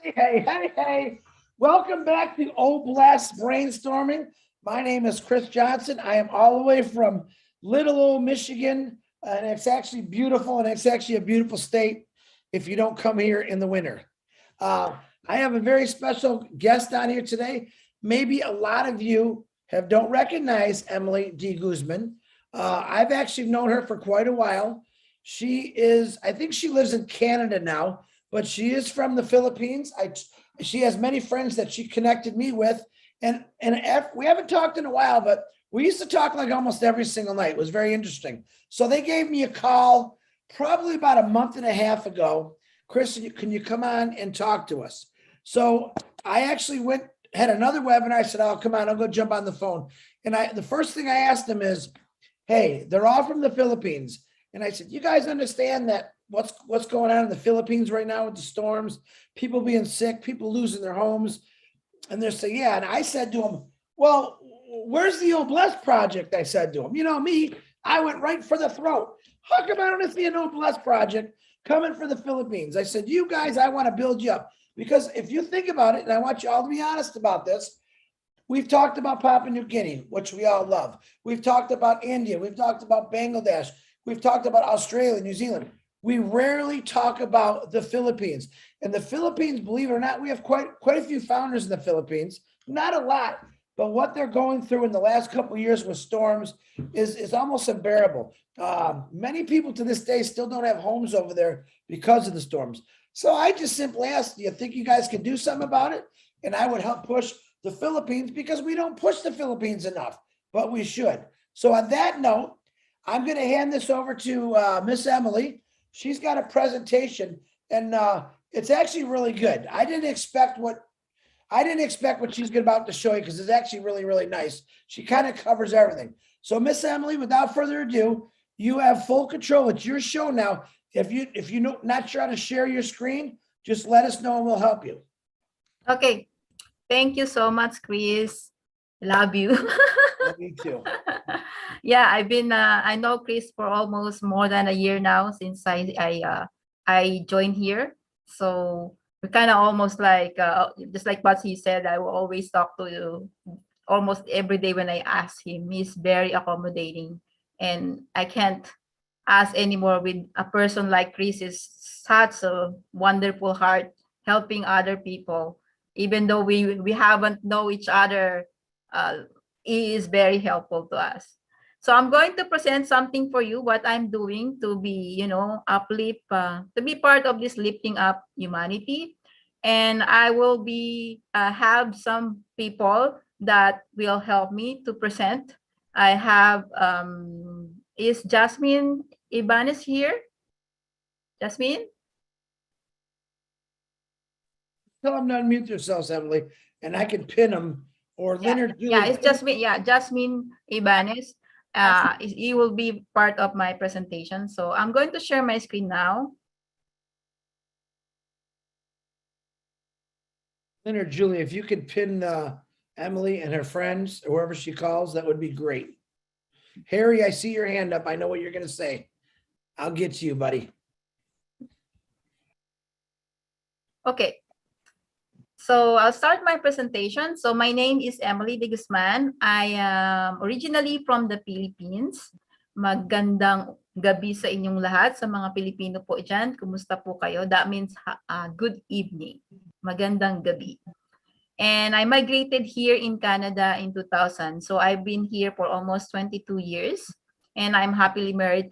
Hey. Welcome back to OBless Brainstorming. My name is Chris Johnson. I am all the way from little old Michigan, and it's actually beautiful, and it's actually a beautiful state if you don't come here in the winter. I have a very special guest on here today. Maybe a lot of you don't recognize Emily D. Guzman. I've actually known her for quite a while. I think she lives in Canada now, but she is from the Philippines. She has many friends that she connected me with. And we haven't talked in a while, but we used to talk like almost every single night. It was very interesting. So they gave me a call probably about a month and a half ago. Chris, can you come on and talk to us? So I actually had another webinar. I said, oh, come on, I'll go jump on the phone. And the first thing I asked them is, hey, they're all from the Philippines. And I said, you guys understand that what's going on in the Philippines right now with the storms, people being sick, people losing their homes? And they're saying, yeah. And I said to them, well, where's the OBless project? I said to them, you know me, I went right for the throat. How come I don't see an OBless project coming for the Philippines? I said, you guys, I want to build you up. Because if you think about it, and I want you all to be honest about this, we've talked about Papua New Guinea, which we all love. We've talked about India. We've talked about Bangladesh. We've talked about Australia, New Zealand. We rarely talk about the Philippines. And the Philippines, believe it or not, we have quite a few founders in the Philippines. Not a lot, but what they're going through in the last couple of years with storms is almost unbearable. Many people to this day still don't have homes over there because of the storms. So I just simply asked, do you think you guys can do something about it? And I would help push the Philippines, because we don't push the Philippines enough, but we should. So on that note, I'm going to hand this over to Miss Emily. She's got a presentation, and it's actually really good. I didn't expect what she's about to show you, because it's actually really, really nice. She kind of covers everything. So Miss Emily, without further ado, you have full control. It's your show now. If you're not sure how to share your screen, just let us know and we'll help you. Okay. Thank you so much, Chris. Love you. Me too. Yeah, I know Chris for almost more than a year now since I joined here. So we kind of almost like, just like what he said, I will always talk to you almost every day when I ask him. He's very accommodating, and I can't ask anymore with a person like Chris. Is such a wonderful heart, helping other people. Even though we haven't know each other, he is very helpful to us. So I'm going to present something for you, what I'm doing to be, uplift, to be part of this lifting up humanity. And I will be have some people that will help me to present. I have, is Jasmine Ibanez here? Jasmine? Tell them to unmute themselves, Emily, and I can pin them. Or Leonard. Yeah, it's Jasmine. Yeah, Jasmine Ibanez. He will be part of my presentation. So I'm going to share my screen now. Leonard, Julie, if you could pin Emily and her friends, or whoever she calls, that would be great. Harry, I see your hand up. I know what you're going to say. I'll get to you, buddy. Okay. So I'll start my presentation. So my name is Emily de Guzman. I am originally from the Philippines. Magandang gabi sa inyong lahat, sa mga Pilipino po dyan. Kumusta po kayo? That means good evening. Magandang gabi. And I migrated here in Canada in 2000. So I've been here for almost 22 years. And I'm happily married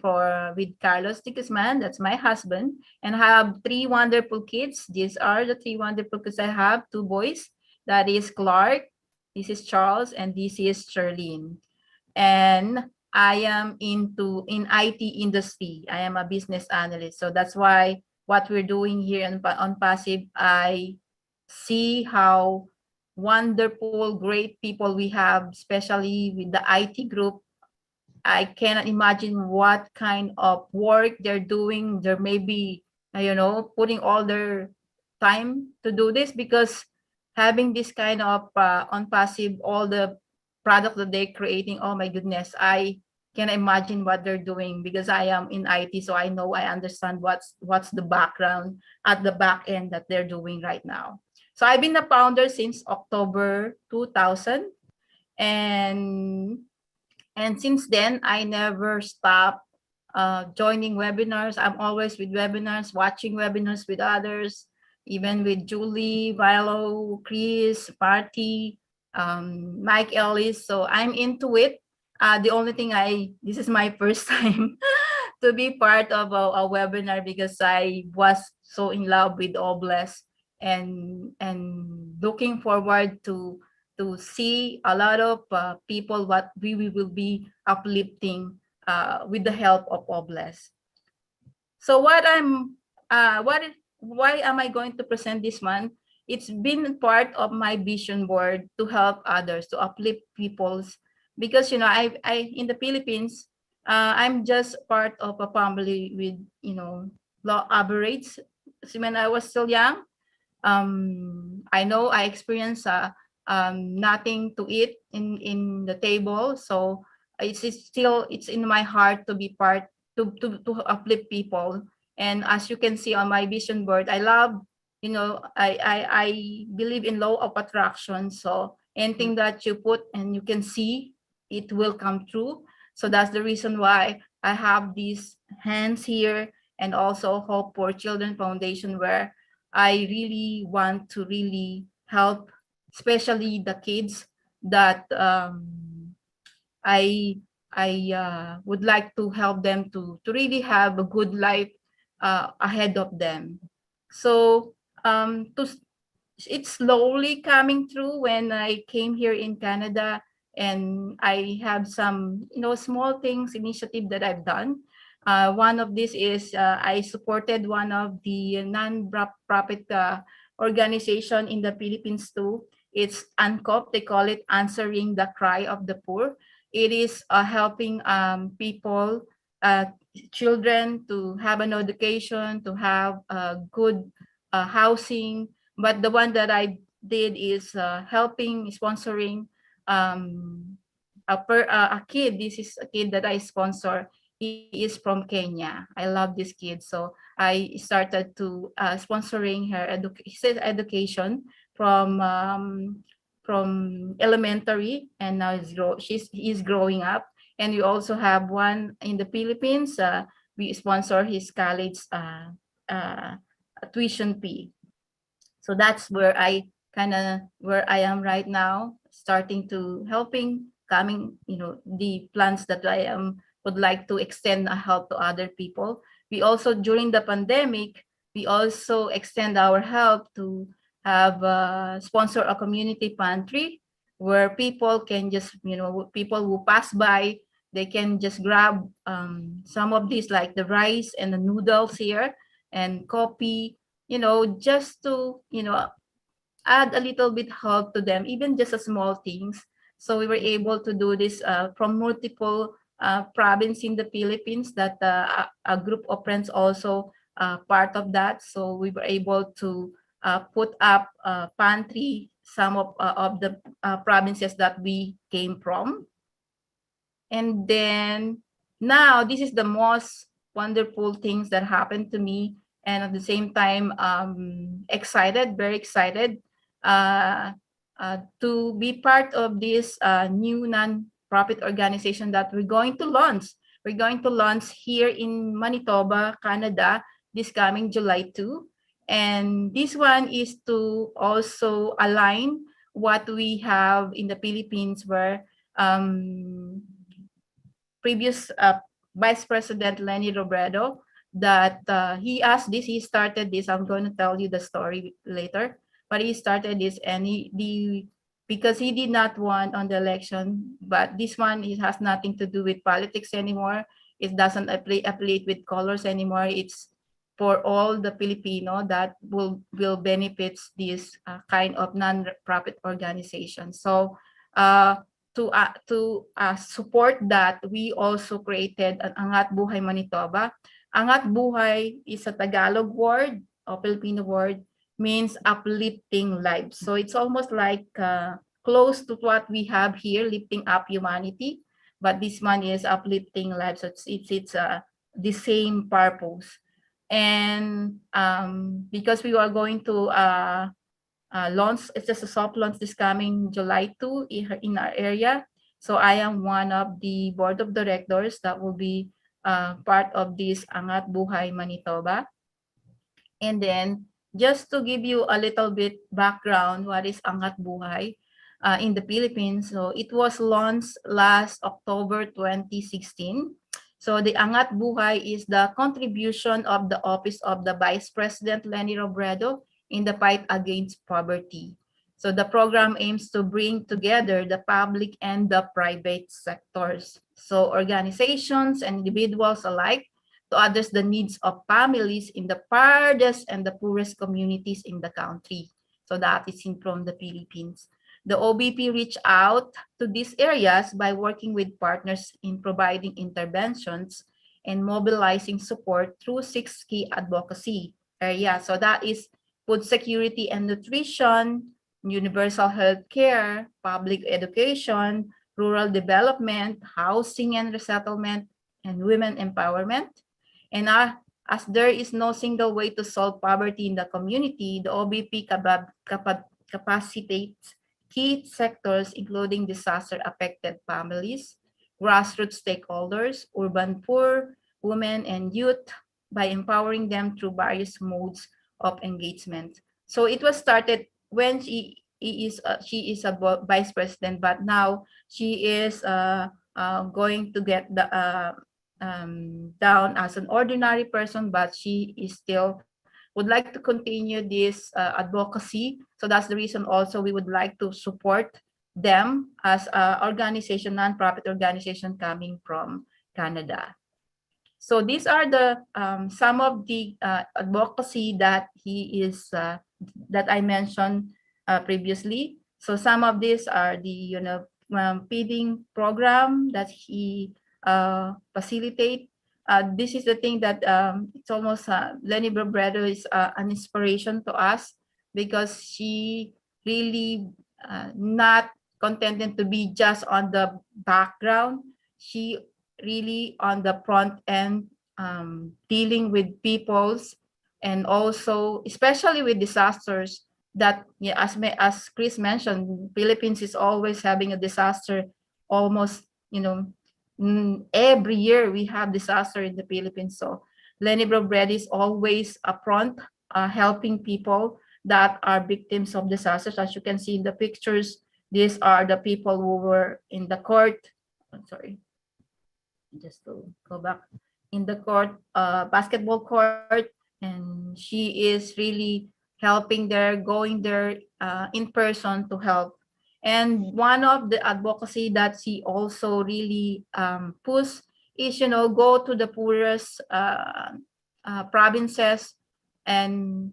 with Carlos de Guzman. That's my husband. And I have 3 wonderful kids. These are the 3 wonderful kids I have. 2 boys. That is Clark. This is Charles. And this is Charlene. And I am in IT industry. I am a business analyst. So that's why what we're doing here on Passive, I see how wonderful, great people we have, especially with the IT group. I cannot imagine what kind of work they're doing. There may be, putting all their time to do this, because having this kind of OnPassive, all the product that they're creating, oh my goodness, I can imagine what they're doing, because I am in IT, so I know, I understand what's the background at the back end that they're doing right now. So I've been a founder since October 2000, and since then I never stopped joining webinars. I'm always with webinars, watching webinars with others, even with Julie, Vilo, Chris, Party, Mike Ellis. So I'm into it. The only thing, this is my first time to be part of a webinar, because I was so in love with OBless, and looking forward to see a lot of people what we will be uplifting with the help of OBless. So why am I going to present this one? It's been part of my vision board to help others, to uplift people's, because I in the Philippines, I'm just part of a family with low average. So when I was still young, I know I experienced nothing to eat in the table, so it's in my heart to be part, to uplift people. And as you can see on my vision board, I love, I believe in law of attraction. So anything that you put and you can see, it will come true. So that's the reason why I have these hands here, and also Hope for Children Foundation, where I really want to really help, especially the kids that I would like to help them to really have a good life ahead of them. So it's slowly coming through when I came here in Canada, and I have some small things, initiative that I've done. One of this is I supported one of the non-profit organization in the Philippines too. It's ANCOP, they call it Answering the Cry of the Poor. It is helping people, children, to have an education, to have good housing. But the one that I did is helping, sponsoring a kid. This is a kid that I sponsor. He is from Kenya. I love this kid. So I started to sponsoring his education from elementary, and now he's growing up. And we also have one in the Philippines. We sponsor his college tuition fee. So that's where where I am right now, starting to helping, coming, the plans that I would like to extend a help to other people. We also, during the pandemic, we also extend our help to have sponsor a community pantry, where people can just, people who pass by, they can just grab some of these, like the rice and the noodles here, and coffee, just to, add a little bit help to them, even just a small things. So we were able to do this from multiple province in the Philippines, that a group of friends also part of that. So we were able to put up a pantry, some of the provinces that we came from. And then now this is the most wonderful things that happened to me, and at the same time excited, very excited to be part of this new non-profit organization that we're going to launch. We're going to launch here in Manitoba, Canada, this coming July 2. And this one is to also align what we have in the Philippines, where previous Vice President Lenny Robredo, that he asked this, he started this. I'm going to tell you the story later, but he started this, and because he did not want on the election, but this one, it has nothing to do with politics anymore. It doesn't affiliate with colors anymore. It's for all the Filipino that will benefits this kind of non-profit organization. So to support that, we also created an Angat Buhay Manitoba. Angat Buhay is a Tagalog word or Filipino word, means uplifting lives. So it's almost like close to what we have here, lifting up humanity. but this one is uplifting lives. So it's the same purpose. And because we are going to launch, it's just a soft launch this coming July 2 in our area. So I am one of the board of directors that will be part of this Angat Buhay Manitoba. And then just to give you a little bit background, what is Angat Buhay in the Philippines? So it was launched last October 2016. So the Angat Buhay is the contribution of the Office of the Vice President Leni Robredo in the fight against poverty. So the program aims to bring together the public and the private sectors. So organizations and individuals alike to address the needs of families in the farthest and the poorest communities in the country. So that is from the Philippines. The OBP reached out to these areas by working with partners in providing interventions and mobilizing support through 6 key advocacy areas. So that is food security and nutrition, universal health care, public education, rural development, housing and resettlement, and women empowerment. And as there is no single way to solve poverty in the community, the OBP capacitates key sectors, including disaster-affected families, grassroots stakeholders, urban poor, women, and youth by empowering them through various modes of engagement. So it was started when she is a vice president, but now she is going to get the down as an ordinary person, but she is still would like to continue this advocacy. So that's the reason also we would like to support them as an organization, nonprofit organization coming from Canada. So these are the some of the advocacy that he is that I mentioned previously. So some of these are the feeding program that he facilitate. This is the thing that it's almost Leni Robredo is an inspiration to us because she really not contented to be just on the background. She really on the front end dealing with people's and also especially with disasters that as Chris mentioned, Philippines is always having a disaster almost every year we have disaster in the Philippines. So Leni Robredo is always upfront helping people that are victims of disasters. As you can see in the pictures, these are the people who were in the court. I'm sorry, just to go back in the court, basketball court, and she is really helping there, going there in person to help. And one of the advocacy that she also really push is, go to the poorest provinces and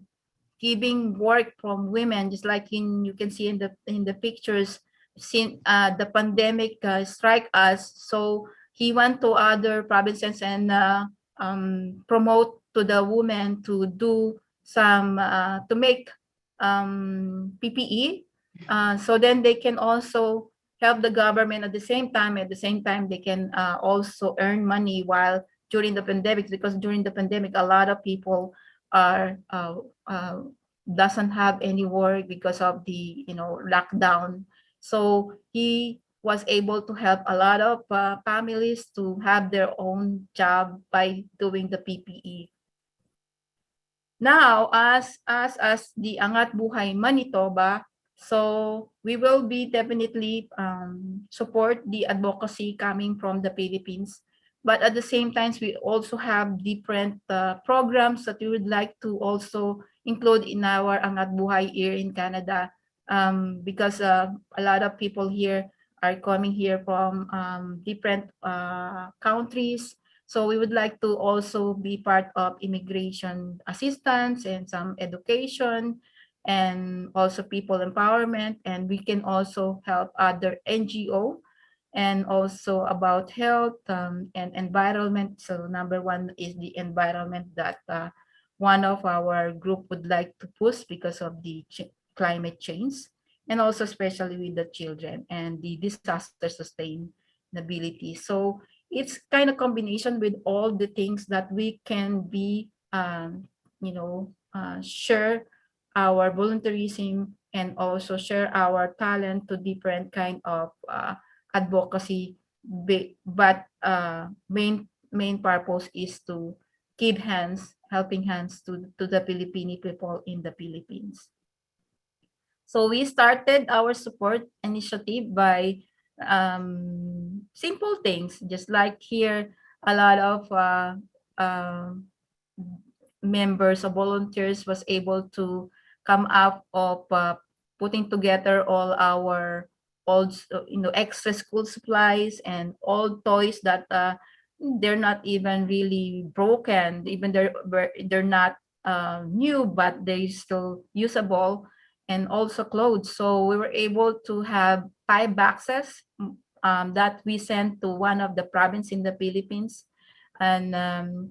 giving work from women, just like you can see in the pictures. Since the pandemic strike us, so he went to other provinces and promote to the women to do some to make PPE, so then they can also help the government at the same time. At the same time, they can also earn money while during the pandemic, because during the pandemic, a lot of people are doesn't have any work because of the lockdown. So he was able to help a lot of families to have their own job by doing the PPE. Now, as the Angat Buhay Manitoba, so we will be definitely support the advocacy coming from the Philippines. But at the same time, we also have different programs that we would like to also include in our Angat Buhay here in Canada, because a lot of people here are coming here from different countries. So we would like to also be part of immigration assistance and some education and also people empowerment. And we can also help other NGO and also about health and environment. So number one is the environment that one of our group would like to push because of the climate change, and also especially with the children and the disaster sustained sustainability. So it's kind of combination with all the things that we can be, share our volunteerism and also share our talent to different kind of advocacy. But main purpose is to give hands, helping hands to the Filipino people in the Philippines. So we started our support initiative by simple things, just like here, a lot of members or volunteers was able to come up of putting together all our old, extra school supplies and old toys that they're not even really broken, even they're not new, but they still usable, and also clothes. So we were able to have 5 boxes that we sent to one of the province in the Philippines and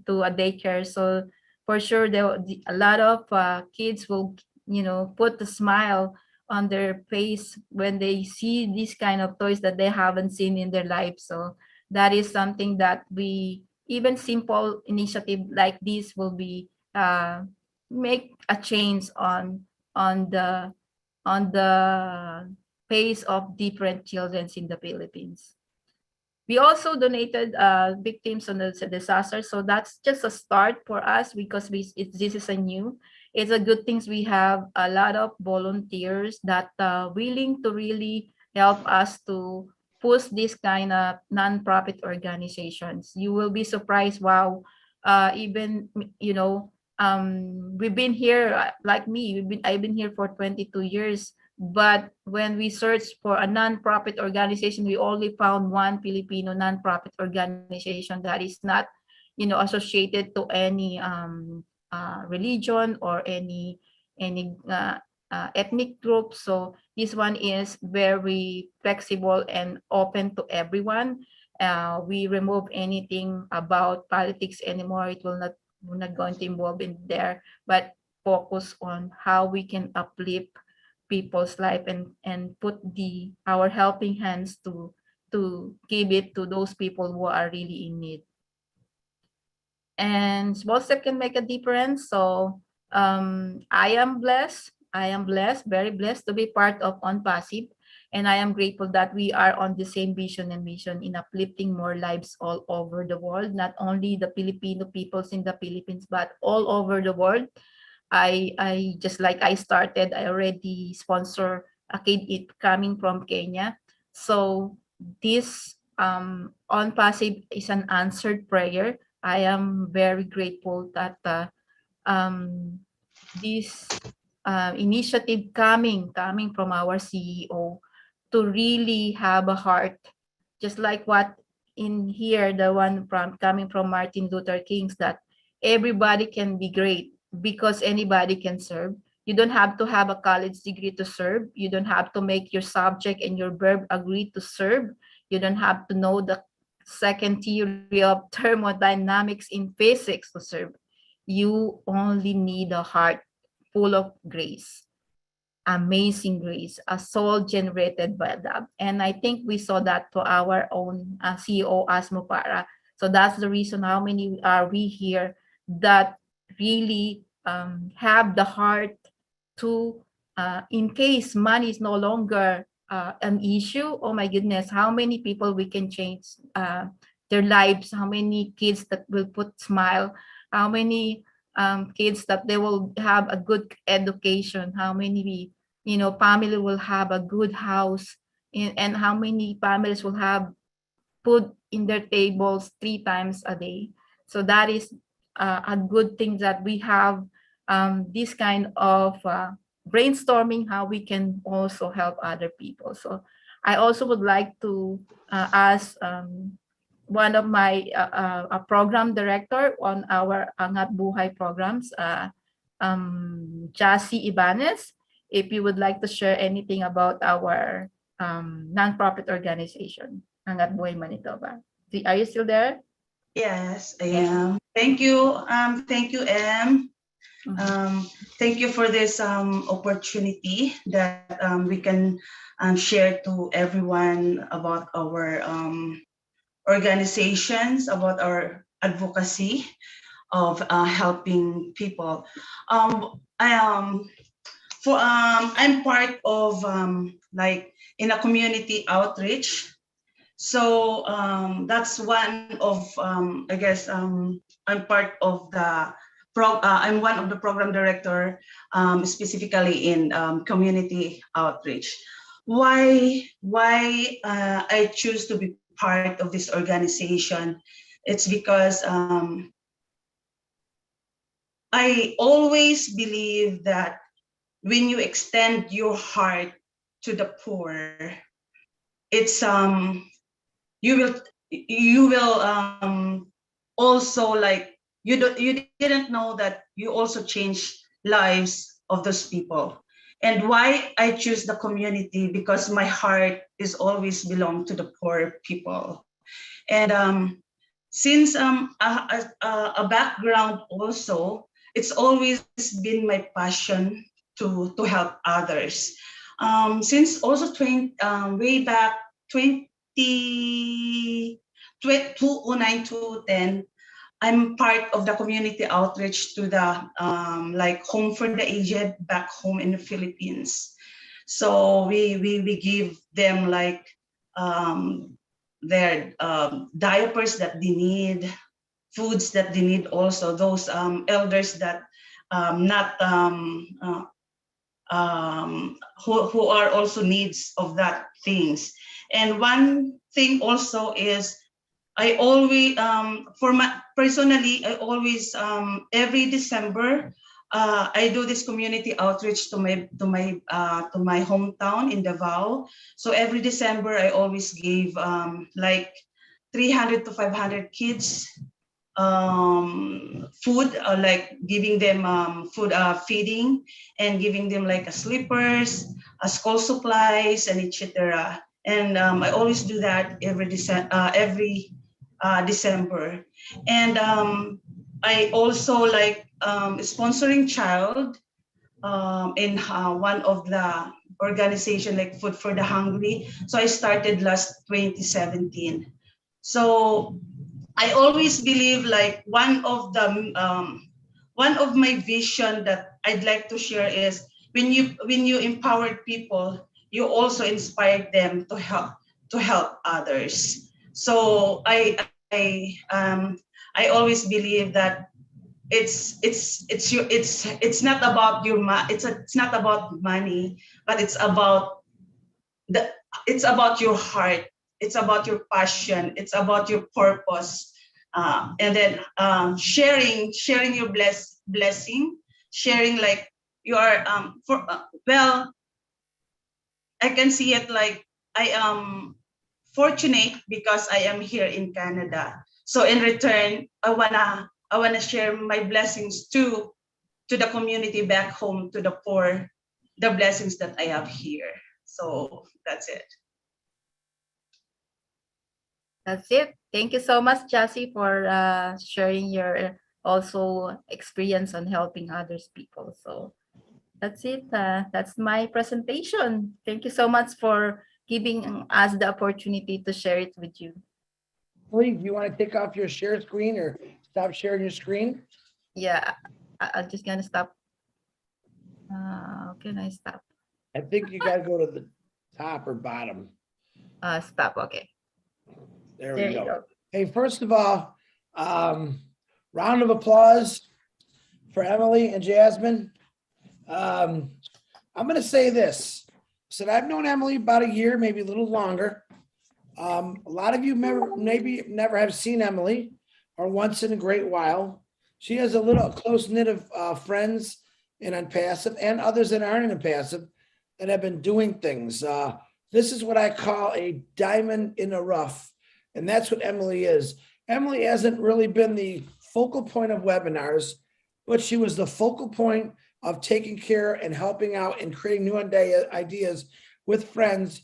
to a daycare. So for sure, a lot of kids will, put a smile on their face when they see these kind of toys that they haven't seen in their life. So that is something that we, even simple initiative like this will be make a change on the on the face of different children in the Philippines. We also donated victims on the disaster, so that's just a start for us because this is a new. It's a good things we have a lot of volunteers that willing to really help us to push this kind of non-profit organizations. You will be surprised. Wow, even we've been here like me. I've been here for 22 years. But when we searched for a non-profit organization, we only found one Filipino non-profit organization that is not, associated to any religion or any ethnic group. So this one is very flexible and open to everyone. We remove anything about politics anymore. It will not, we're not going to involve in there, but focus on how we can uplift people's life and put our helping hands to give it to those people who are really in need. And small step can make a difference. So I am blessed. I am blessed, very blessed to be part of Onpassive. And I am grateful that we are on the same vision and mission in uplifting more lives all over the world, not only the Filipino peoples in the Philippines, but all over the world. I just like I started, I already sponsor a kid it coming from Kenya. So this Onpassive is an answered prayer. I am very grateful that this initiative coming from our CEO to really have a heart, just like what in here, the one from coming from Martin Luther King's, that everybody can be great because anybody can serve. You don't have to have a college degree to serve. You don't have to make your subject and your verb agree to serve. You don't have to know the second theory of thermodynamics in physics to serve. You only need a heart full of grace, amazing grace, a soul generated by love. And I think we saw that to our own CEO as Mufareh. So that's the reason how many are we here that really have the heart to, in case money is no longer an issue, oh my goodness, how many people we can change their lives, how many kids that will put smile, how many kids that they will have a good education, how many family will have a good house, and how many families will have food in their tables 3 times a day. So that is a good thing that we have this kind of brainstorming how we can also help other people. So I also would like to ask one of my a program director on our Angat Buhay programs, Jassy Ibanez, if you would like to share anything about our nonprofit organization, Angat Buhay Manitoba. Are you still there? Yes, I am. Thank you, Em. Thank you for this opportunity that we can share to everyone about our organizations, about our advocacy of helping people. I'm part of like in a community outreach. So that's one of I guess I'm part of the I'm one of the program director specifically in community outreach. Why I choose to be part of this organization? It's because I always believe that when you extend your heart to the poor, it's you will also like you didn't know that you also change lives of those people. And why I choose the community, because my heart is always belong to the poor people. And since a background also, it's always been my passion to help others. Since also way back 2009 to 10, I'm part of the community outreach to the like home for the aged back home in the Philippines. So we give them like their diapers that they need, foods that they need, also those elders that not who are also needs of that things. And one thing also is I always for my personally I always every December I do this community outreach to my hometown in Davao. So every December I always give like 300 to 500 kids food, like giving them food, feeding, and giving them like a slippers, school supplies, and etc. And I always do that every December. And I also like sponsoring child in one of the organization like Food for the Hungry. So I started last 2017. So I always believe like one of my vision that I'd like to share is when you empower people, you also inspire them to help others. So I always believe that it's not about it's not about money, but the it's about your heart, it's about your passion, it's about your purpose, and then sharing your blessing, sharing like you are well, I can see it like I am fortunate because I am here in Canada. So in return, I wanna share my blessings to the community back home, to the poor, the blessings that I have here. So that's it. That's it. Thank you so much, Jassy, for sharing your also experience on helping others people. So that's it. That's my presentation. Thank you so much for giving us the opportunity to share it with you. Please, do you want to take off your share screen or stop sharing your screen? Yeah, I'm just gonna stop. Can I stop? I think you got to go to the top or bottom. Stop. Okay. There we go. Hey, first of all, round of applause for Emily and Jasmine. I'm going to say this. So I've known Emily about a year, maybe a little longer. A lot of you maybe never have seen Emily, or once in a great while. She has a little close knit of friends in Onpassive and others that aren't in Onpassive that have been doing things. This is what I call a diamond in the rough. And that's what Emily is. Emily hasn't really been the focal point of webinars, but she was the focal point of taking care and helping out and creating new ideas with friends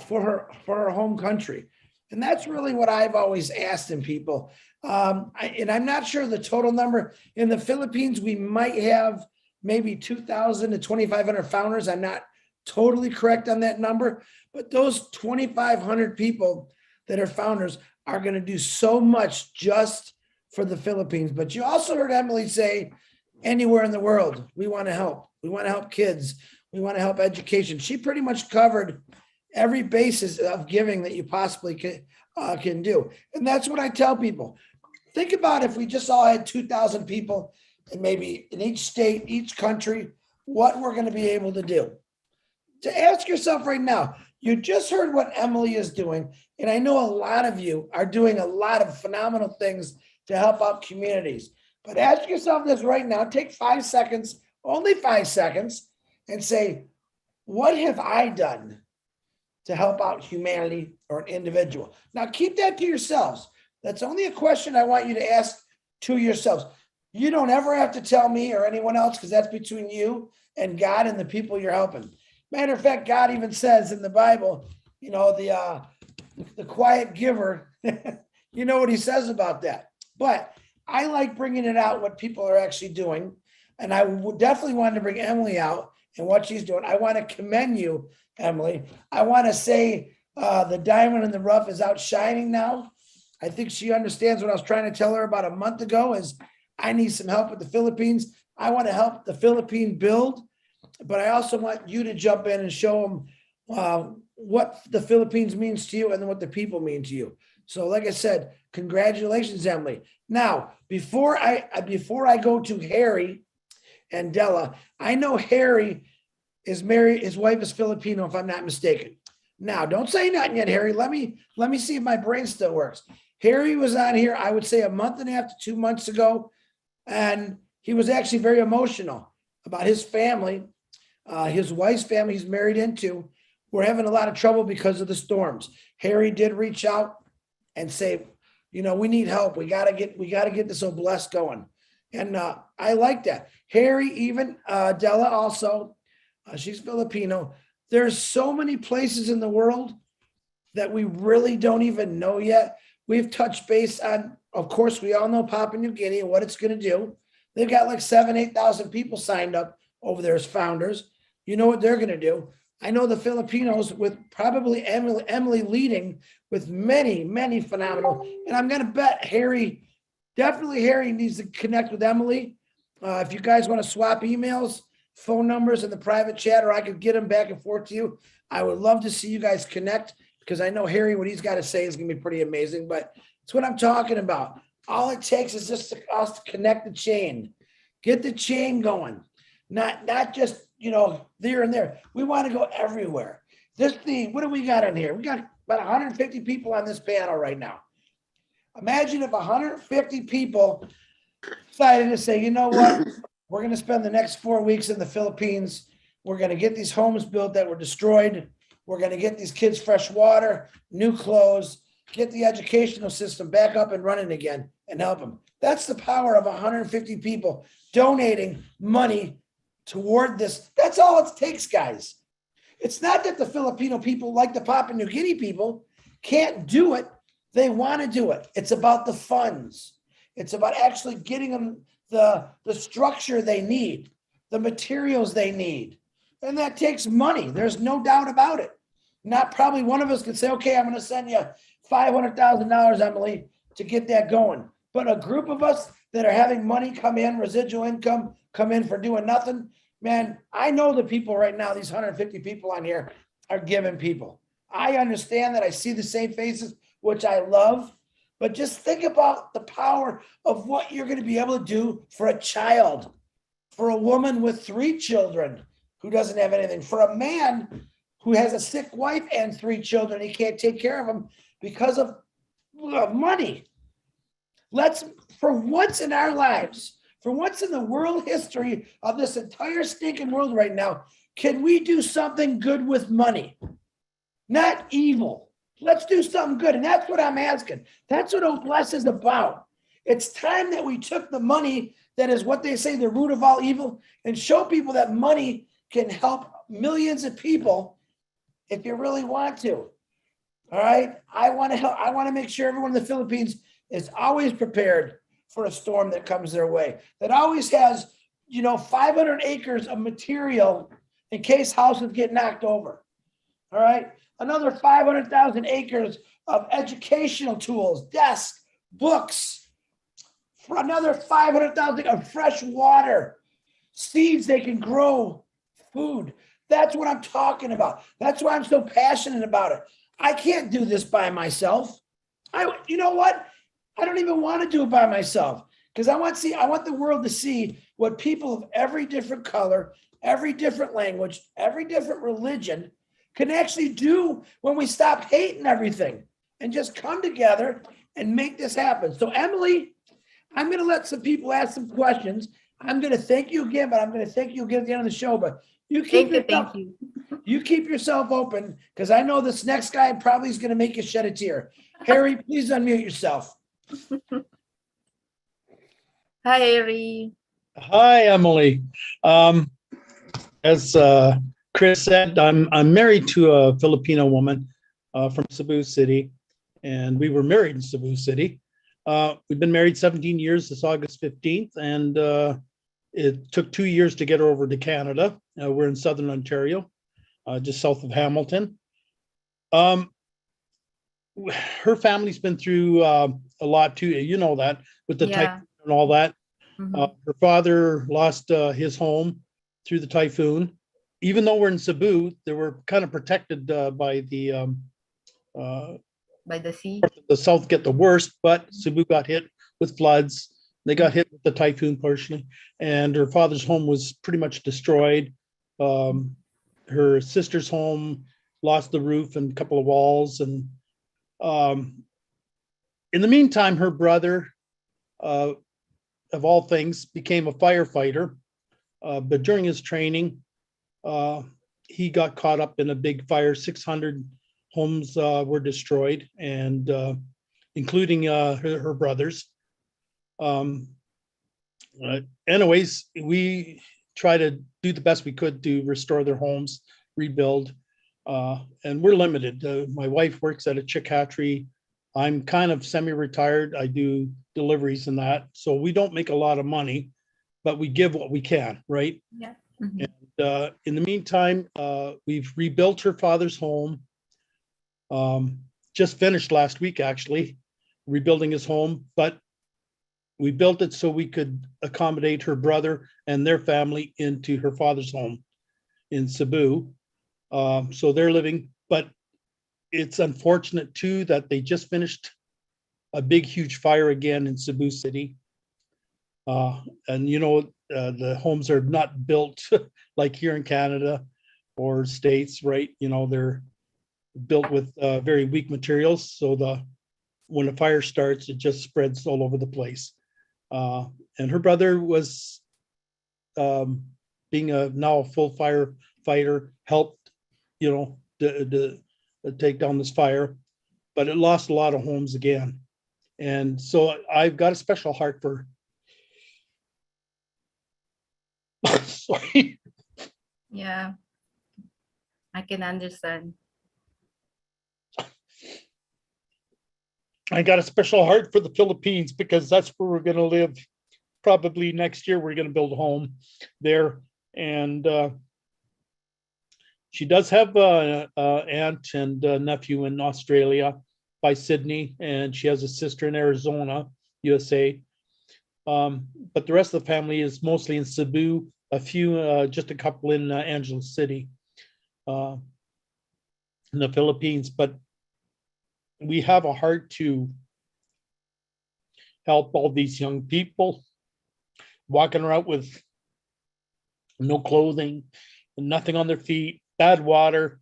for her home country. And that's really what I've always asked in people. And I'm not sure the total number. In the Philippines, we might have maybe 2,000 to 2,500 founders. I'm not totally correct on that number, but those 2,500 people that are founders are going to do so much just for the Philippines. But you also heard Emily say, anywhere in the world, we want to help. We want to help kids. We want to help education. She pretty much covered every basis of giving that you possibly can do. And that's what I tell people. Think about if we just all had 2,000 people and maybe in each state, each country, what we're going to be able to do. To ask yourself right now, you just heard what Emily is doing. And I know a lot of you are doing a lot of phenomenal things to help out communities. But ask yourself this right now, take 5 seconds, only 5 seconds, and say, what have I done to help out humanity or an individual? Now keep that to yourselves. That's only a question I want you to ask to yourselves. You don't ever have to tell me or anyone else, because that's between you and God and the people you're helping. Matter of fact, God even says in the Bible, you know, the quiet giver, you know what he says about that. But I like bringing it out, what people are actually doing. And I would definitely want to bring Emily out and what she's doing. I want to commend you, Emily. I want to say the diamond in the rough is out shining now. I think she understands what I was trying to tell her about a month ago is I need some help with the Philippines. I want to help the Philippine build, but I also want you to jump in and show them what the Philippines means to you and what the people mean to you. So like I said, congratulations, Emily. Now, before I go to Harry and Della, I know Harry is married, his wife is Filipino, if I'm not mistaken. Now, don't say nothing yet, Harry. Let me see if my brain still works. Harry was on here, I would say a month and a half to 2 months ago, and he was actually very emotional about his family, his wife's family he's married into. We're having a lot of trouble because of the storms. Harry did reach out and say, you know, we need help. We gotta get this OBless going. And I like that. Harry, even Della also, she's Filipino. There's so many places in the world that we really don't even know yet. We've touched base on, of course, we all know Papua New Guinea and what it's going to do. They've got like 8,000 people signed up over there as founders. You know what they're going to do. I know the Filipinos, with probably Emily leading, with many, many phenomenal. And I'm going to bet Harry, definitely Harry needs to connect with Emily. If you guys want to swap emails, phone numbers in the private chat, or I could get them back and forth to you, I would love to see you guys connect, because I know Harry, what he's got to say is going to be pretty amazing. But it's what I'm talking about. All it takes is just us to connect the chain, get the chain going, not just, you know, there and there. We want to go everywhere. What do we got in here? We got about 150 people on this panel right now. Imagine if 150 people decided to say, you know what, we're going to spend the next 4 weeks in the Philippines. We're going to get these homes built that were destroyed. We're going to get these kids fresh water, new clothes, get the educational system back up and running again and help them. That's the power of 150 people donating money toward this. That's all it takes, guys. It's not that the Filipino people, like the Papua New Guinea people, can't do it. They want to do it. It's about the funds. It's about actually getting them the structure they need, the materials they need. And that takes money. There's no doubt about it. Not probably one of us could say, okay, I'm going to send you $500,000, Emily, to get that going. But a group of us that are having money come in, residual income come in for doing nothing, man, I know the people right now, these 150 people on here are giving people. I understand that. I see the same faces, which I love. But just think about the power of what you're going to be able to do for a child, for a woman with 3 children who doesn't have anything, for a man who has a sick wife and 3 children. He can't take care of them because of money. Let's, for once in our lives, for once in the world history of this entire stinking world right now, can we do something good with money? Not evil. Let's do something good. And that's what I'm asking. That's what OBless is about. It's time that we took the money that is what they say the root of all evil and show people that money can help millions of people if you really want to. All right. I want to help. I want to make sure everyone in the Philippines is always prepared for a storm that comes their way, that always has, 500 acres of material in case houses get knocked over. All right. Another 500,000 acres of educational tools, desks, books, for another 500,000 of fresh water, seeds they can grow food. That's what I'm talking about. That's why I'm so passionate about it. I can't do this by myself. You know what? I don't even want to do it by myself because I want the world to see what people of every different color, every different language, every different religion can actually do when we stop hating everything and just come together and make this happen. So Emily, I'm going to let some people ask some questions. I'm going to thank you again, but I'm going to thank you again at the end of the show. But you keep Thank you. you keep yourself open because I know this next guy probably is going to make you shed a tear. Harry, please unmute yourself. Hi, Harry. Hi, Emily. As Chris said, I'm married to a Filipino woman from Cebu City, and we were married in Cebu City. We've been married 17 years this August 15th, and it took 2 years to get her over to Canada. We're in Southern Ontario, just south of Hamilton. Her family's been through a lot too, that, with the typhoon and all that. Her father lost his home through the typhoon. Even though we're in Cebu, they were kind of protected by the sea. The south get the worst, but Cebu got hit with floods. They got hit with the typhoon partially, and her father's home was pretty much destroyed. Her sister's home lost the roof and a couple of walls, and in the meantime, her brother, of all things, became a firefighter. But during his training, he got caught up in a big fire. 600 homes were destroyed, and including her brother's. Anyways, we try to do the best we could to restore their homes, rebuild, and we're limited. My wife works at a chick hatchery. I'm kind of semi-retired. I do deliveries and that, so we don't make a lot of money, but we give what we can, right? Yeah. And in the meantime, we've rebuilt her father's home. Just finished last week, actually, rebuilding his home, but we built it so we could accommodate her brother and their family into her father's home in Cebu. So they're living, but it's unfortunate too that they just finished a big, huge fire again in Cebu City. And the homes are not built like here in Canada or States, right? They're built with very weak materials. So when a fire starts, it just spreads all over the place. And her brother was being now a full firefighter, helped, to take down this fire, but it lost a lot of homes again. And so I've got a special heart for, sorry. Yeah, I can understand. I got a special heart for the Philippines because that's where we're going to live. Probably next year, we're going to build a home there. And she does have an aunt and nephew in Australia by Sydney, and she has a sister in Arizona, USA. But the rest of the family is mostly in Cebu, just a couple in Angeles City, in the Philippines. But we have a heart to help all these young people walking around with no clothing, nothing on their feet, bad water,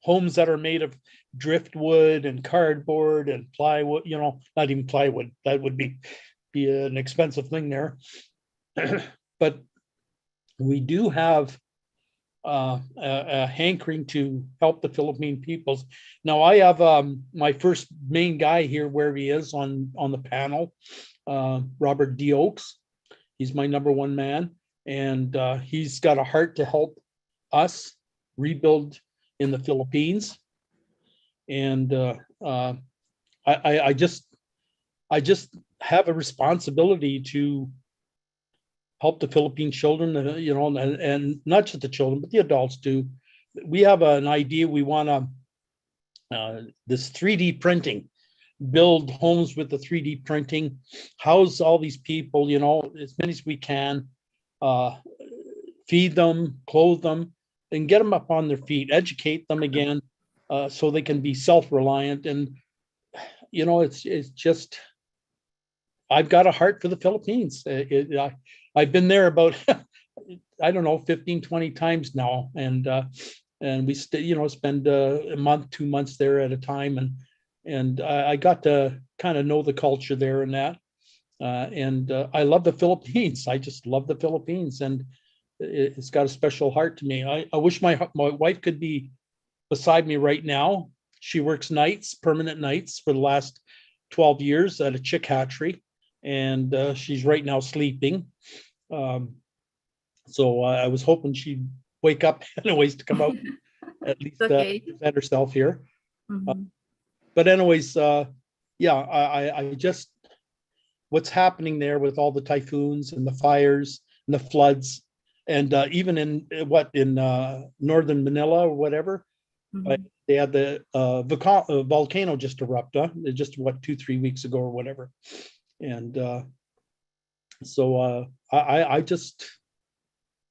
homes that are made of driftwood and cardboard and plywood, not even plywood. That would be an expensive thing there. But we do have a hankering to help the Philippine peoples. Now I have my first main guy here where he is on the panel, Robert D. Oakes. He's my number one man, and he's got a heart to help us rebuild in the Philippines. And I just have a responsibility to help the Philippine children, and not just the children, but the adults too. We have an idea. We want to this 3D printing, build homes with the 3D printing, house all these people, as many as we can, feed them, clothe them, and get them up on their feet, educate them again, so they can be self-reliant. And it's just, I've got a heart for the Philippines. I've been there about I don't know, 15, 20 times now, and we spend a month, 2 months there at a time, and I got to kind of know the culture there and that, and I love the Philippines. I just love the Philippines, and it's got a special heart to me. I wish my wife could be beside me right now. She works nights, permanent nights, for the last 12 years at a chick hatchery, and she's right now sleeping. So I was hoping she'd wake up anyways to come out at least present herself here. But anyways, I just, what's happening there with all the typhoons and the fires and the floods, and even in northern Manila or whatever, they had the volcano just erupt, just 2-3 weeks ago or whatever. And so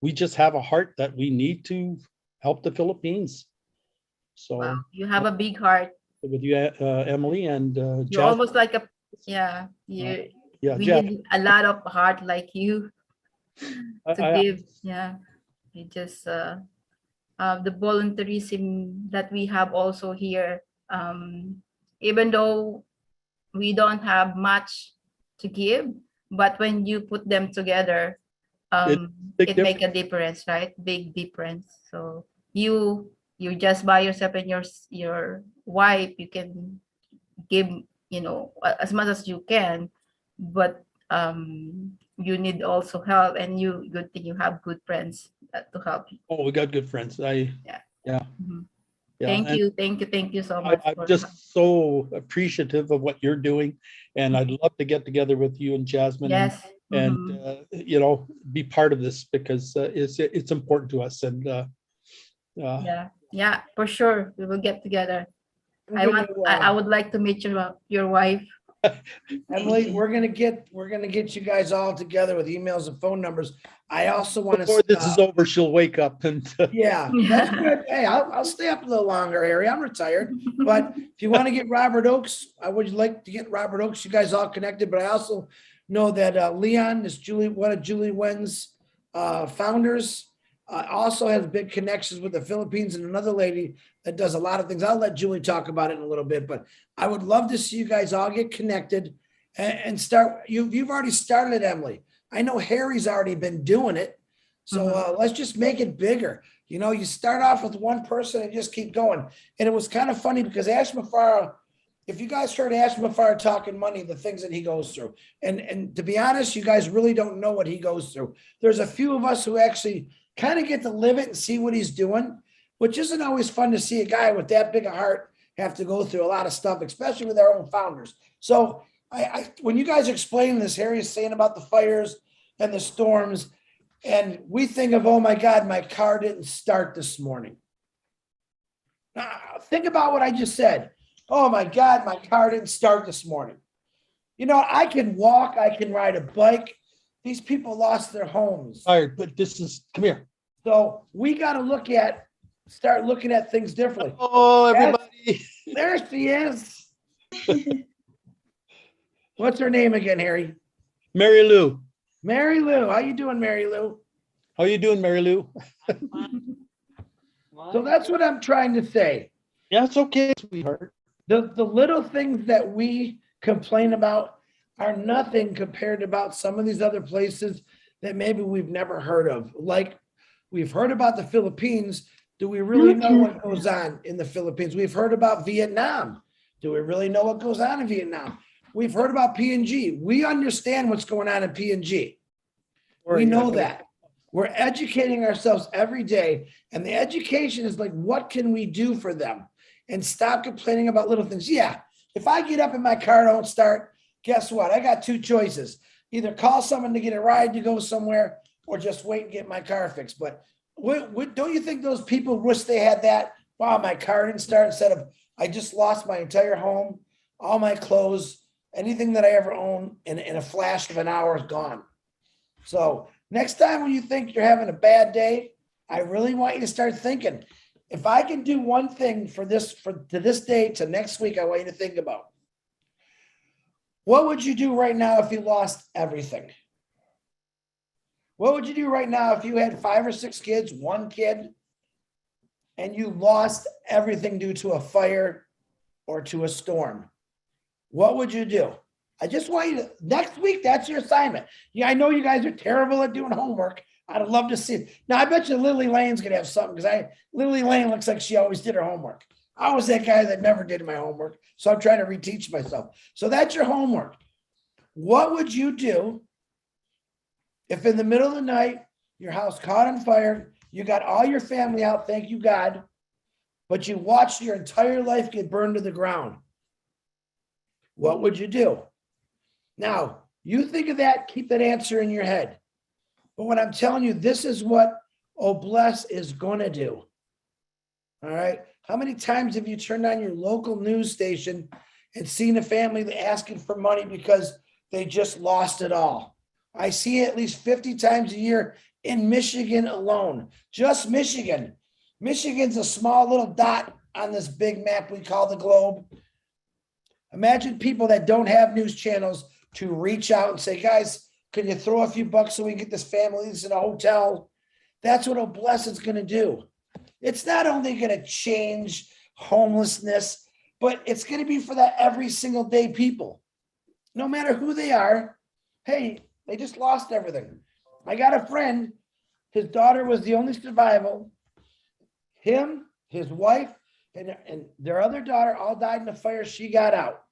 we just have a heart that we need to help the Philippines. So wow, you have a big heart. With you, Emily, and you're almost like we need a lot of heart like you to give. You just the volunteerism that we have also here, even though we don't have much to give, but when you put them together, it make a difference, right? Big difference. So you just by yourself and your wife, you can give as much as you can, but you need also help, and good thing you have good friends to help you. Oh, we got good friends. Yeah. Thank you so much. I'm just so appreciative of what you're doing, and I'd love to get together with you and Jasmine. Yes. And be part of this, because it's important to us. And yeah, for sure, we will get together. I would like to meet your wife. Emily, we're gonna get you guys all together with emails and phone numbers. I also want to. Before this is over, she'll wake up and. Yeah, that's good. Hey, I'll stay up a little longer, Harry. I'm retired, but if you want to get Robert Oakes, I would like to get Robert Oakes. You guys all connected, but I also know that Leon is one of Julie Wen's founders. Also has big connections with the Philippines, and another lady that does a lot of things. I'll let Julie talk about it in a little bit, but I would love to see you guys all get connected and start. You've already started it, Emily. I know Harry's already been doing it. So let's just make it bigger. You start off with one person and just keep going. And it was kind of funny because Ash Mufareh, if you guys heard Ash Mufareh talking money, the things that he goes through, and to be honest, you guys really don't know what he goes through. There's a few of us who actually kind of get to live it and see what he's doing, which isn't always fun to see a guy with that big a heart have to go through a lot of stuff, especially with our own founders. So when you guys explain this, Harry is saying about the fires and the storms, and we think of, oh my God, my car didn't start this morning. Think about what I just said. Oh my God, my car didn't start this morning. I can walk, I can ride a bike. These people lost their homes. All right, but come here. So we got to start looking at things differently. Oh, everybody. There she is. What's her name again, Harry? Mary Lou. Mary Lou. How you doing, Mary Lou? How you doing, Mary Lou? So that's what I'm trying to say. Yeah, it's okay, sweetheart. The little things that we complain about are nothing compared to about some of these other places that maybe we've never heard of. Like, we've heard about the Philippines. Do we really know what goes on in the Philippines? We've heard about Vietnam. Do we really know what goes on in Vietnam? We've heard about PNG. We understand what's going on in PNG. We know that. We're educating ourselves every day. And the education is like, what can we do for them? and stop complaining about little things. Yeah, if I get up and my car don't start, guess what? I got two choices. Either call someone to get a ride to go somewhere or just wait and get my car fixed. But don't you think those people wish they had that? Wow, my car didn't start, instead of I just lost my entire home, all my clothes, anything that I ever owned in a flash of an hour is gone. So next time when you think you're having a bad day, I really want you to start thinking, if I can do one thing to this day to next week, I want you to think about, what would you do right now if you lost everything? What would you do right now if you had 5 or 6 kids, 1 kid, and you lost everything due to a fire or to a storm? What would you do? I just want you to, next week, that's your assignment. Yeah, I know you guys are terrible at doing homework. I'd love to see it. Now, I bet you Lily Lane's going to have something, because Lily Lane looks like she always did her homework. I was that guy that never did my homework, so I'm trying to reteach myself. So that's your homework. What would you do if in the middle of the night, your house caught on fire, you got all your family out, thank you, God, but you watched your entire life get burned to the ground? What would you do? Now, you think of that, keep that answer in your head. But what I'm telling you, this is what OBless is going to do. All right. How many times have you turned on your local news station and seen a family asking for money because they just lost it all? I see it at least 50 times a year in Michigan alone. Just Michigan. Michigan's a small little dot on this big map we call the globe. Imagine people that don't have news channels to reach out and say, guys, can you throw a few bucks so we can get this family in a hotel? That's what OBless is going to do. It's not only going to change homelessness, but it's going to be for that every single day people. No matter who they are, hey, they just lost everything. I got a friend, his daughter was the only survival. Him, his wife, and their other daughter all died in the fire. She got out.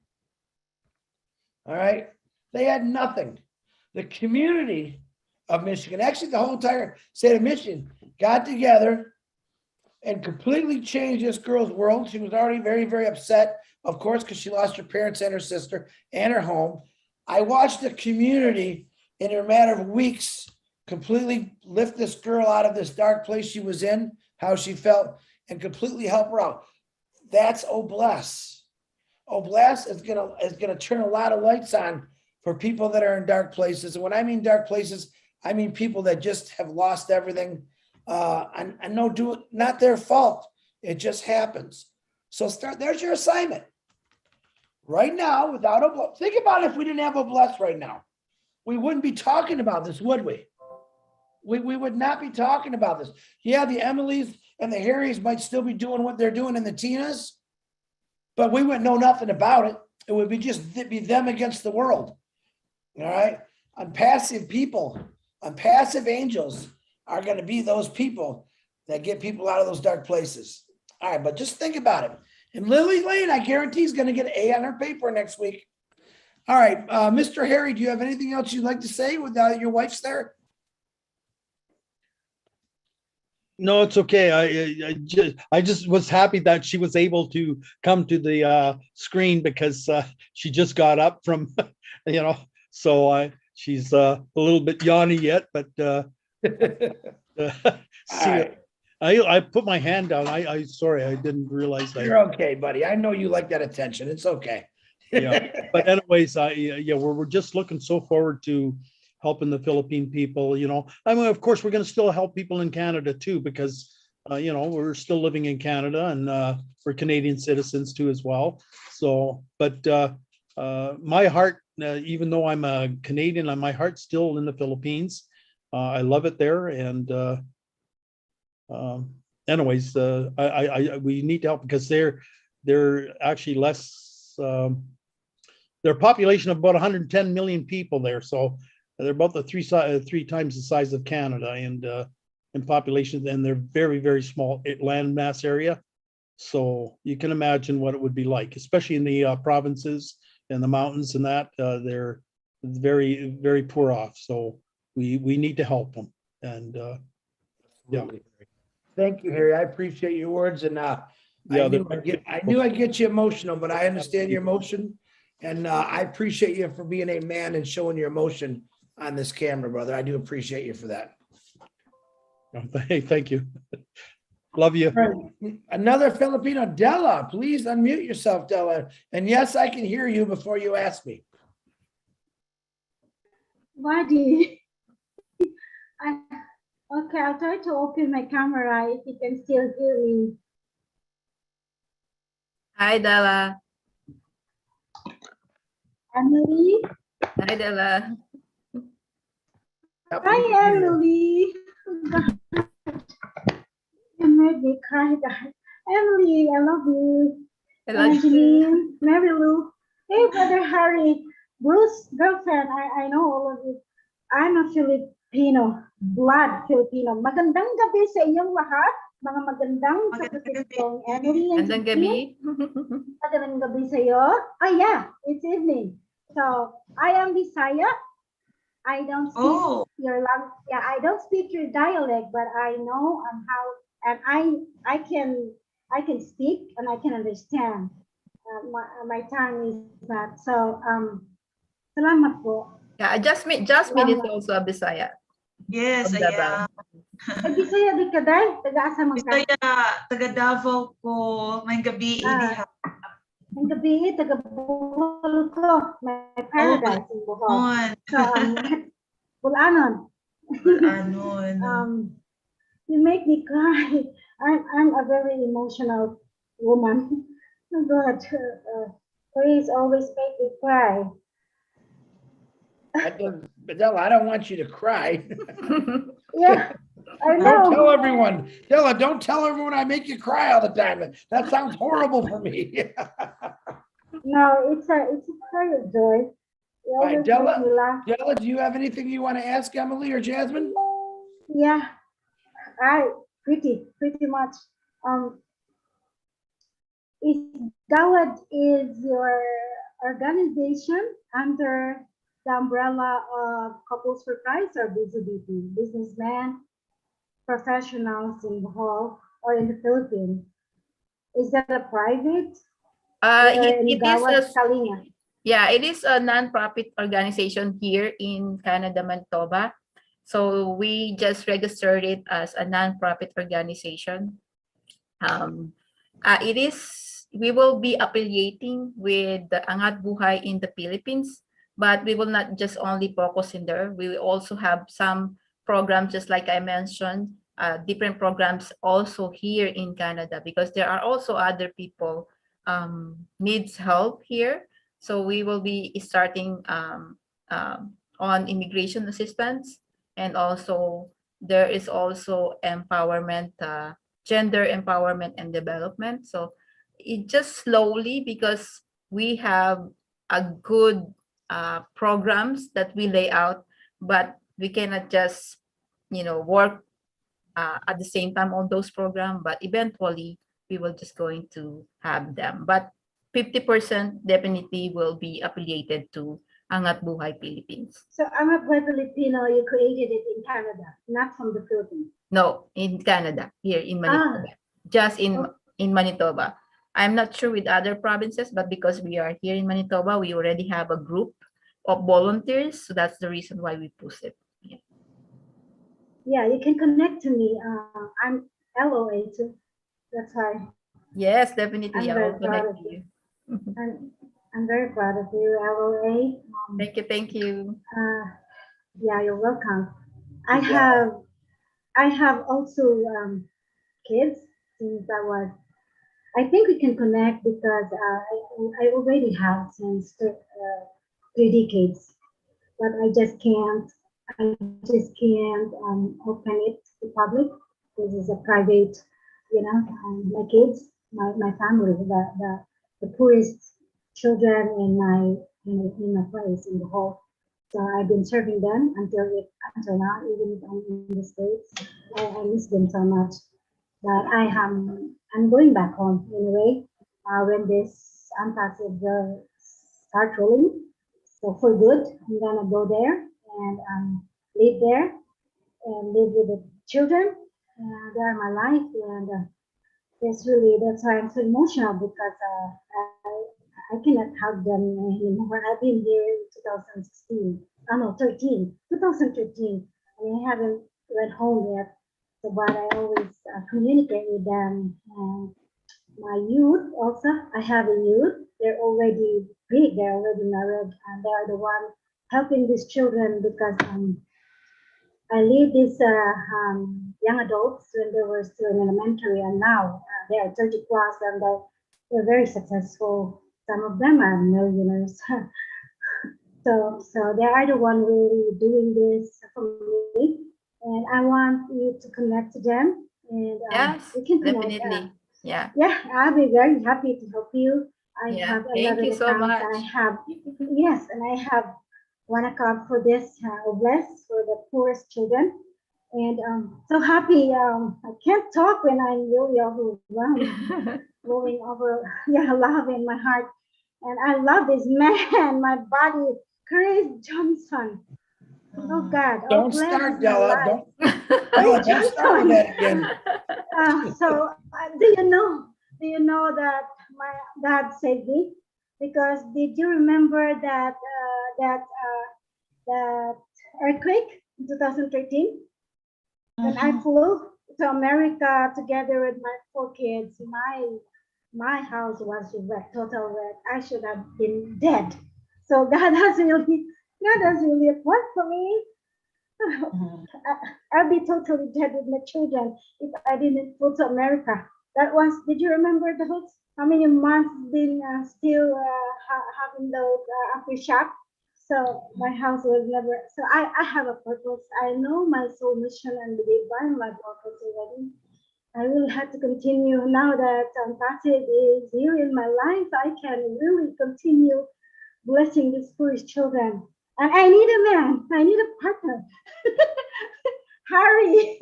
All right. They had nothing. The community of Michigan, actually the whole entire state of Michigan, got together and completely changed this girl's world. She was already very, very upset, of course, because she lost her parents and her sister and her home. I watched the community in a matter of weeks completely lift this girl out of this dark place she was in, how she felt, and completely help her out. That's OBless. OBless is gonna turn a lot of lights on for people that are in dark places. And when I mean dark places, I mean people that just have lost everything. And not their fault. It just happens. So there's your assignment. Right now, without OBless, think about if we didn't have OBless right now. We wouldn't be talking about this, would we? We would not be talking about this. Yeah, the Emilys and the Harrys might still be doing what they're doing in the Tinas, but we wouldn't know nothing about it. It would be them against the world. All right. Onpassive people, Onpassive angels are going to be those people that get people out of those dark places. All right, but just think about it. And Lily Lane, I guarantee, is going to get an A on her paper next week. All right, Mr. Harry, do you have anything else you'd like to say without your wife's there? No, it's okay. I just was happy that she was able to come to the screen, because she just got up from, so she's a little bit yawny yet, but see, Right. I put my hand down. I sorry, I didn't realize that. You're okay, buddy. I know you like that attention. It's okay. Yeah, but anyways, we're just looking so forward to helping the Philippine people. I mean, of course, we're going to still help people in Canada too, because we're still living in Canada, and we're Canadian citizens too as well. So, but my heart, even though I'm a Canadian, my heart's still in the Philippines. I love it there, and anyways, we need to help, because they're actually less. Their population of about 110 million people there, so they're about the three times the size of Canada, and in population, and they're very, very small land mass area. So you can imagine what it would be like, especially in the provinces and the mountains, and that they're very, very poor off. So we need to help them. And yeah. Thank you, Harry. I appreciate your words. And Yeah, I knew I'd get you emotional, but I understand your emotion. And I appreciate you for being a man and showing your emotion on this camera, brother. I do appreciate you for that. Hey, thank you. Love you. Another Filipino, Della, please unmute yourself, Della. And yes, I can hear you before you ask me. Buddy. Okay, I'll try to open my camera if you can still hear me. Hi, Della. Emily. Hi, Della. Hi, Emily. You made me cry, guys. Emily, I love you. Hello. Angeline, Mary Lou. Hey, brother Harry. Bruce, girlfriend, I know all of you. I'm a Filipino, blood Filipino. Magandang gabi sa inyong lahat. Mga magandang sa Pasipong Emily and Magandang Sophia. gabi. Magandang gabi sa iyo. Oh yeah, it's evening. So I am Bisaya. I don't speak your language. Yeah, I don't speak your dialect, but I know how, and I can speak and I can understand. My tongue is not so. Salamat po. Yeah, Jasmine is also a Bisaya. Yes, From I Davao. am. Ay, Bisaya di ka day? Taga-asa man ka? Bisaya, taga Davao ko. May gabi diha. Ang gabi, taga Bohol ko. May paradise in Bohol. So, Bulanon. Anon. You make me cry. I'm a very emotional woman. Oh God, please always make me cry. Della, I don't want you to cry. Yeah, I know. Don't tell everyone. Della, don't tell everyone I make you cry all the time. That sounds horrible for me. No, it's a cry of joy. You All right, always Della, make me laugh. Della, do you have anything you want to ask Emily or Jasmine? Yeah, pretty much. Is Gawad is your organization under the umbrella of Couples for Christ or BCBP, businessmen, professionals in Bohol or in the Philippines? Is that a private? It is a non-profit organization here in Canada, Manitoba. So we just registered it as a non-profit organization. We will be affiliating with the Angat Buhay in the Philippines, but we will not just only focus in there. We will also have some programs, just like I mentioned, different programs also here in Canada, because there are also other people needs help here. So we will be starting on immigration assistance, and also there is also empowerment, gender empowerment and development. So it just slowly, because we have a good programs that we lay out, but we cannot just work at the same time on those programs, but eventually we will just going to have them. But 50% definitely will be affiliated to Angat Buhay Philippines. So Angat Buhay Filipino, you created it in Canada, not from the Philippines? No, in Canada, here in Manitoba. Just in Manitoba. I'm not sure with other provinces, but because we are here in Manitoba, we already have a group of volunteers. So that's the reason why we push it. Yeah, you can connect to me. I'm LOA too. That's why. Yes, definitely. I'm I very will proud connect of to you. I'm very proud of you, LOA. Thank you. Yeah, you're welcome. I have also kids since I think we can connect because I already have since 3 decades, but I just can't open it to public. This is a private, my kids, my family, the poorest children in my place in the whole. So I've been serving them until now, even if I'm in the States. I miss them so much. But I'm going back home anyway when this Onpassive start rolling. So for good, I'm gonna go there and live there and live with the children. They are my life, and it's really, that's why I'm so emotional because I cannot hug them anymore. I've been here in 2016. Oh no, 2013. I haven't went home yet. So, but I always communicate with them. And my youth also, I have a youth. They're already big. They're already married, and they're the one helping these children because I lead these young adults when they were still in elementary, and now they are 30 plus, and they're very successful. Some of them are millionaires. So they are the one really doing this for me, and I want you to connect to them, and Yes, we can connect. definitely. Yeah. Yeah, I'll be very happy to help you. I Yeah, have thank 11 you so accounts. much. I have, yes, and I have one account for this OBless for the poorest children. And so happy. I can't talk when I'm really overwhelmed, flowing over, yeah, love in my heart. And I love this man, my body, Chris Johnson. Oh God, Don't OBless start, is my Della. life. Della, don't start with that again. So do you know that my dad saved me? Because did you remember that earthquake in 2013 when I flew to America together with my 4 kids? My house was wrecked, total wreck. I should have been dead. So God has really worked for me. I'll be totally dead with my children if I didn't go to America. That was, did you remember those? How many months been still having those aftershock? So my house was never, so I have a purpose. I know my soul mission and the divine my purpose already. I really had to continue now that Onpassive is here in my life. I can really continue blessing these foolish children. And I need a man. I need a partner. Harry,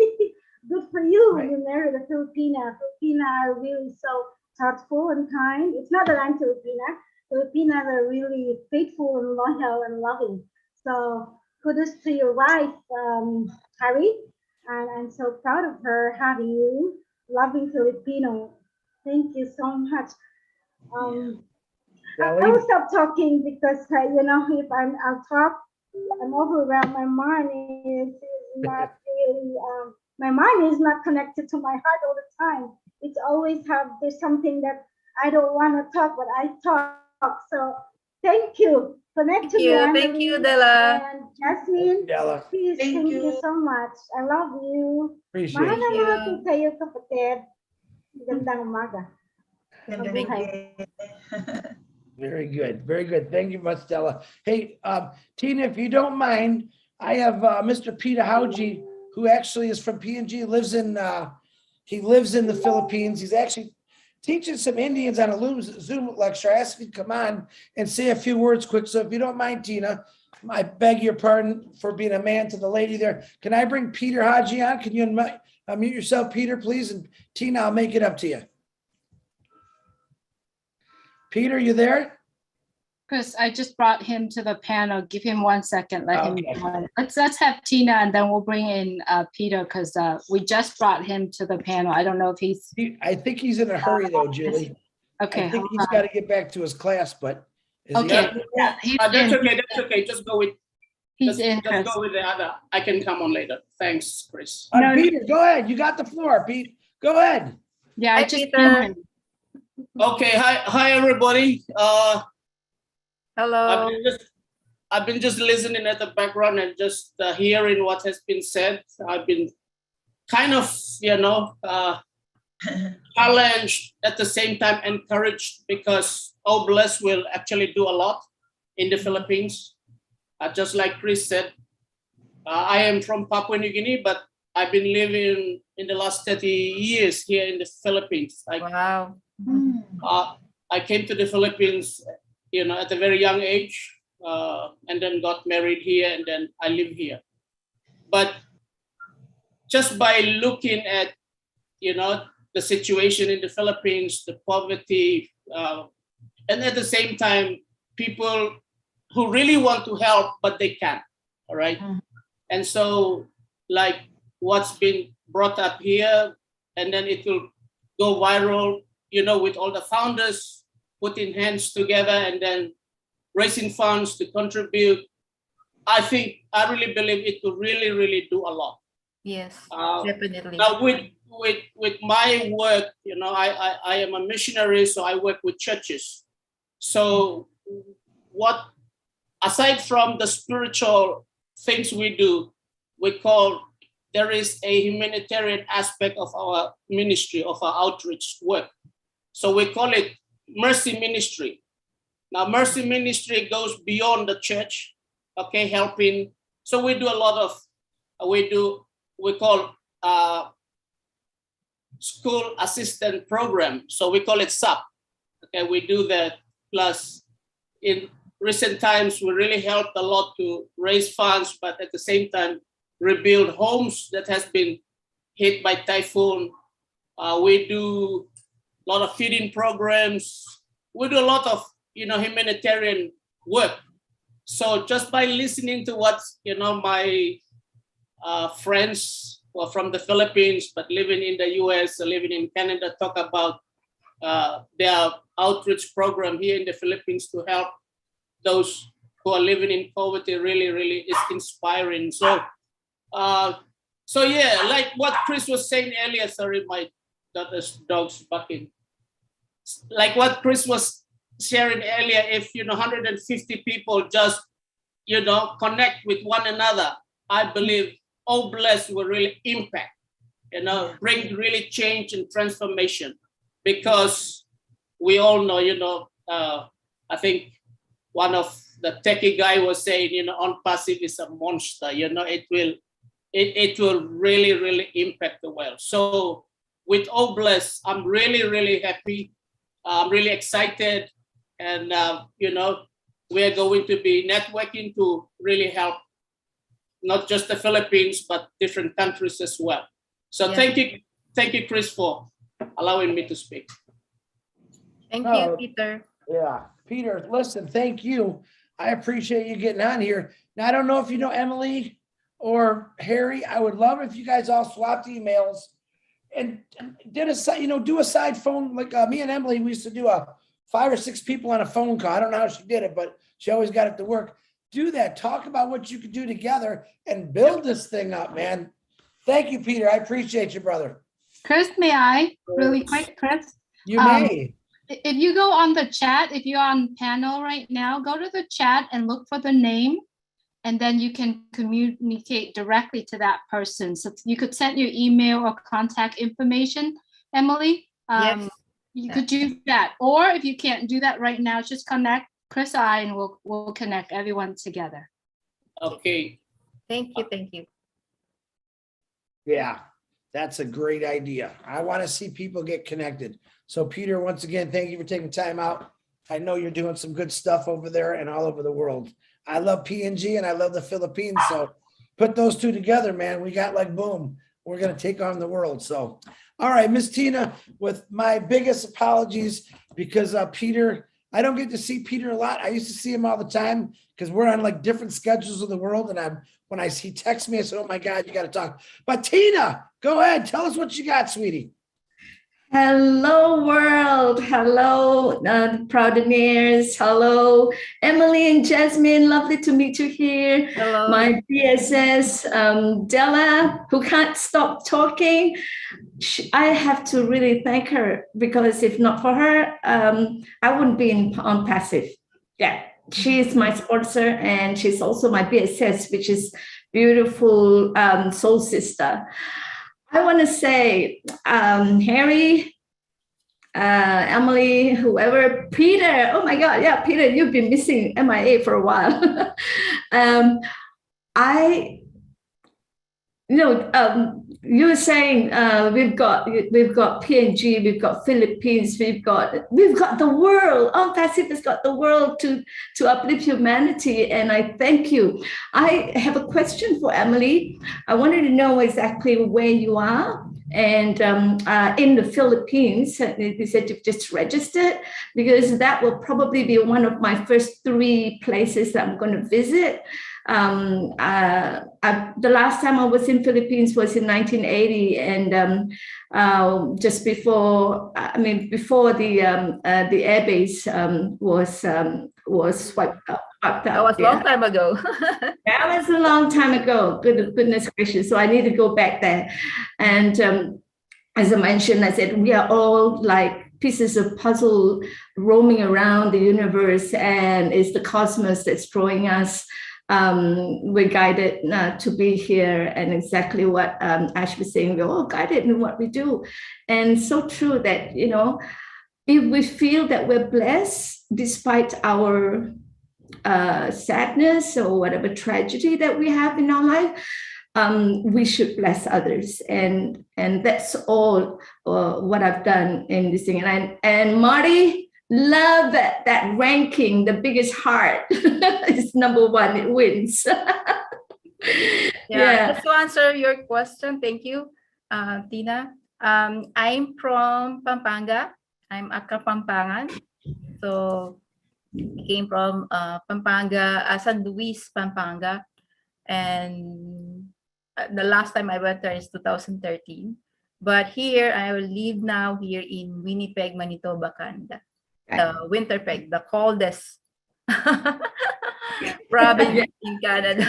good for you when you married a Filipina. Filipina are really so thoughtful and kind. It's not that I'm Filipina. Filipinas are really faithful and loyal and loving. So kudos to your wife, Harry. And I'm so proud of her having you, loving Filipino. Thank you so much. I will stop talking because if I'll talk, I'm overwhelmed. My mind is not really. My mind is not connected to my heart all the time. It's always there's something that I don't want to talk, but I talk. So thank you. Connect to me, Thank you, Della. and Jasmine. Della. Please, thank you so much. I love you. Appreciate Mahal it. na mahal ko kayo, kapatid. Gandang umaga. Thank you. Very good. Very good. Thank you much, Della. Hey, Tina, if you don't mind, I have Mr. Peter Hauji, who actually is from PNG, lives in the Philippines. He's actually teaching some Indians on a Zoom lecture. I asked him to come on and say a few words quick. So if you don't mind, Tina, I beg your pardon for being a man to the lady there. Can I bring Peter Hauji on? Can you unmute yourself, Peter, please? And Tina, I'll make it up to you. Peter, you there? Chris, I just brought him to the panel. Give him 1 second. Let him. Okay. Let's have Tina, and then we'll bring in Peter because we just brought him to the panel. I don't know if he's. I think he's in a hurry though, Julie. Okay. I think he's got to get back to his class, but is he Okay. up? Yeah, That's okay. That's okay. Just go with. He's Just in. Chris. go with the other. I can come on later. Thanks, Chris. No, Peter, go ahead. You got the floor, Pete. Go ahead. Yeah, Hi, I just. Peter. Okay. Hi, everybody. Hello. I've been just listening at the background and just hearing what has been said. I've been kind of, challenged at the same time, encouraged because OBless will actually do a lot in the Philippines. Just like Chris said, I am from Papua New Guinea, but I've been living in the last 30 years here in the Philippines. Wow. I came to the Philippines, at a very young age, and then got married here, and then I live here. But just by looking at, the situation in the Philippines, the poverty, and at the same time, people who really want to help, but they can't, all right? And so, like what's been brought up here, and then it will go viral, with all the founders putting hands together and then raising funds to contribute. I really believe it will really, really do a lot. Yes, Uh, definitely. Now with my work, I am a missionary, so I work with churches. So aside from the spiritual things we do, there is a humanitarian aspect of our ministry, of our outreach work. So we call it mercy ministry. Now, mercy ministry goes beyond the church, okay, helping. So we do a lot of, we call school assistant program. So we call it SAP. Okay, we do that. Plus, in recent times, we really helped a lot to raise funds, but at the same time, rebuild homes that has been hit by typhoon. We do a lot of feeding programs. We do a lot of, humanitarian work. So just by listening to what, my friends who are from the Philippines, but living in the US, living in Canada, talk about their outreach program here in the Philippines to help those who are living in poverty, really, really is inspiring. So yeah, like what Chris was saying earlier, sorry, my daughter's dog's barking. Like what Chris was sharing earlier, if 150 people just connect with one another, I believe OBless will really impact, bring really change and transformation, because we all know, I think one of the techie guy was saying, Onpassive is a monster, it will really, really impact the world. So with OBless, I'm really, really happy. I'm really excited. And, we're going to be networking to really help not just the Philippines, but different countries as well. So Yeah. Thank you, Chris, for allowing me to speak. Thank Oh. you, Peter. Yeah, Peter, listen, thank you. I appreciate you getting on here. Now, I don't know if you know Emily or Harry. I would love if you guys all swapped emails and did do a side phone. Like me and Emily, we used to do 5 or 6 people on a phone call. I don't know how she did it, but she always got it to work. Do that. Talk about what you could do together and build this thing up, man. Thank you, Peter. I appreciate you, brother. Chris, may I really quick, Chris? You may. If you go on the chat, if you're on panel right now, go to the chat and look for the name, and then you can communicate directly to that person. So you could send your email or contact information, Emily. Yes. You could do that. Or if you can't do that right now, just connect Chris and I, and we'll connect everyone together. Okay. Thank you. Thank you. Yeah, that's a great idea. I want to see people get connected. So Peter, once again, thank you for taking time out. I know you're doing some good stuff over there and all over the world. I love PNG and I love the Philippines. So put those two together, man. We got like, boom, we're going to take on the world. So, all right, Miss Tina, with my biggest apologies, because Peter, I don't get to see Peter a lot. I used to see him all the time because we're on like different schedules of the world. And when he texts me, I said, oh my God, you got to talk. But Tina, go ahead. Tell us what you got, sweetie. Hello, world. Hello, Proudinaires. Hello, Emily and Jasmine. Lovely to meet you here. Hello. My BSS, Della, who can't stop talking. I have to really thank her, because if not for her, I wouldn't be on Passive. Yeah, she is my sponsor, and she's also my BSS, which is beautiful soul sister. I want to say, Harry, Emily, whoever, Peter, oh my God, yeah, Peter, you've been missing MIA for a while. You were saying we've got PNG, we've got Philippines, we've got the world. Onpassive has got the world to uplift humanity, and I thank you. I have a question for Emily. I wanted to know exactly where you are And in the Philippines, they said you've just registered, because that will probably be one of my first 3 places that I'm going to visit. The last time I was in Philippines was in 1980, and just before, before the airbase was wiped out. That was a long time ago. That was a long time ago. Goodness gracious! So I need to go back there, and as I mentioned, I said we are all like pieces of puzzle roaming around the universe, and it's the cosmos that's drawing us. We're guided to be here, and exactly what Ash was saying, we're all guided in what we do. And so true that, you know, if we feel that we're blessed despite our sadness or whatever tragedy that we have in our life, we should bless others. And that's all what I've done in this thing. And Marty, love that ranking, the biggest heart is number 1, it wins. Yeah, just to answer your question, thank you, Tina. I'm from Pampanga. I'm a Kapampangan. So I came from Pampanga, San Luis, Pampanga. And the last time I went there is 2013. But here, I will live now here in Winnipeg, Manitoba, Canada. The Winterpeg, the coldest province in Canada.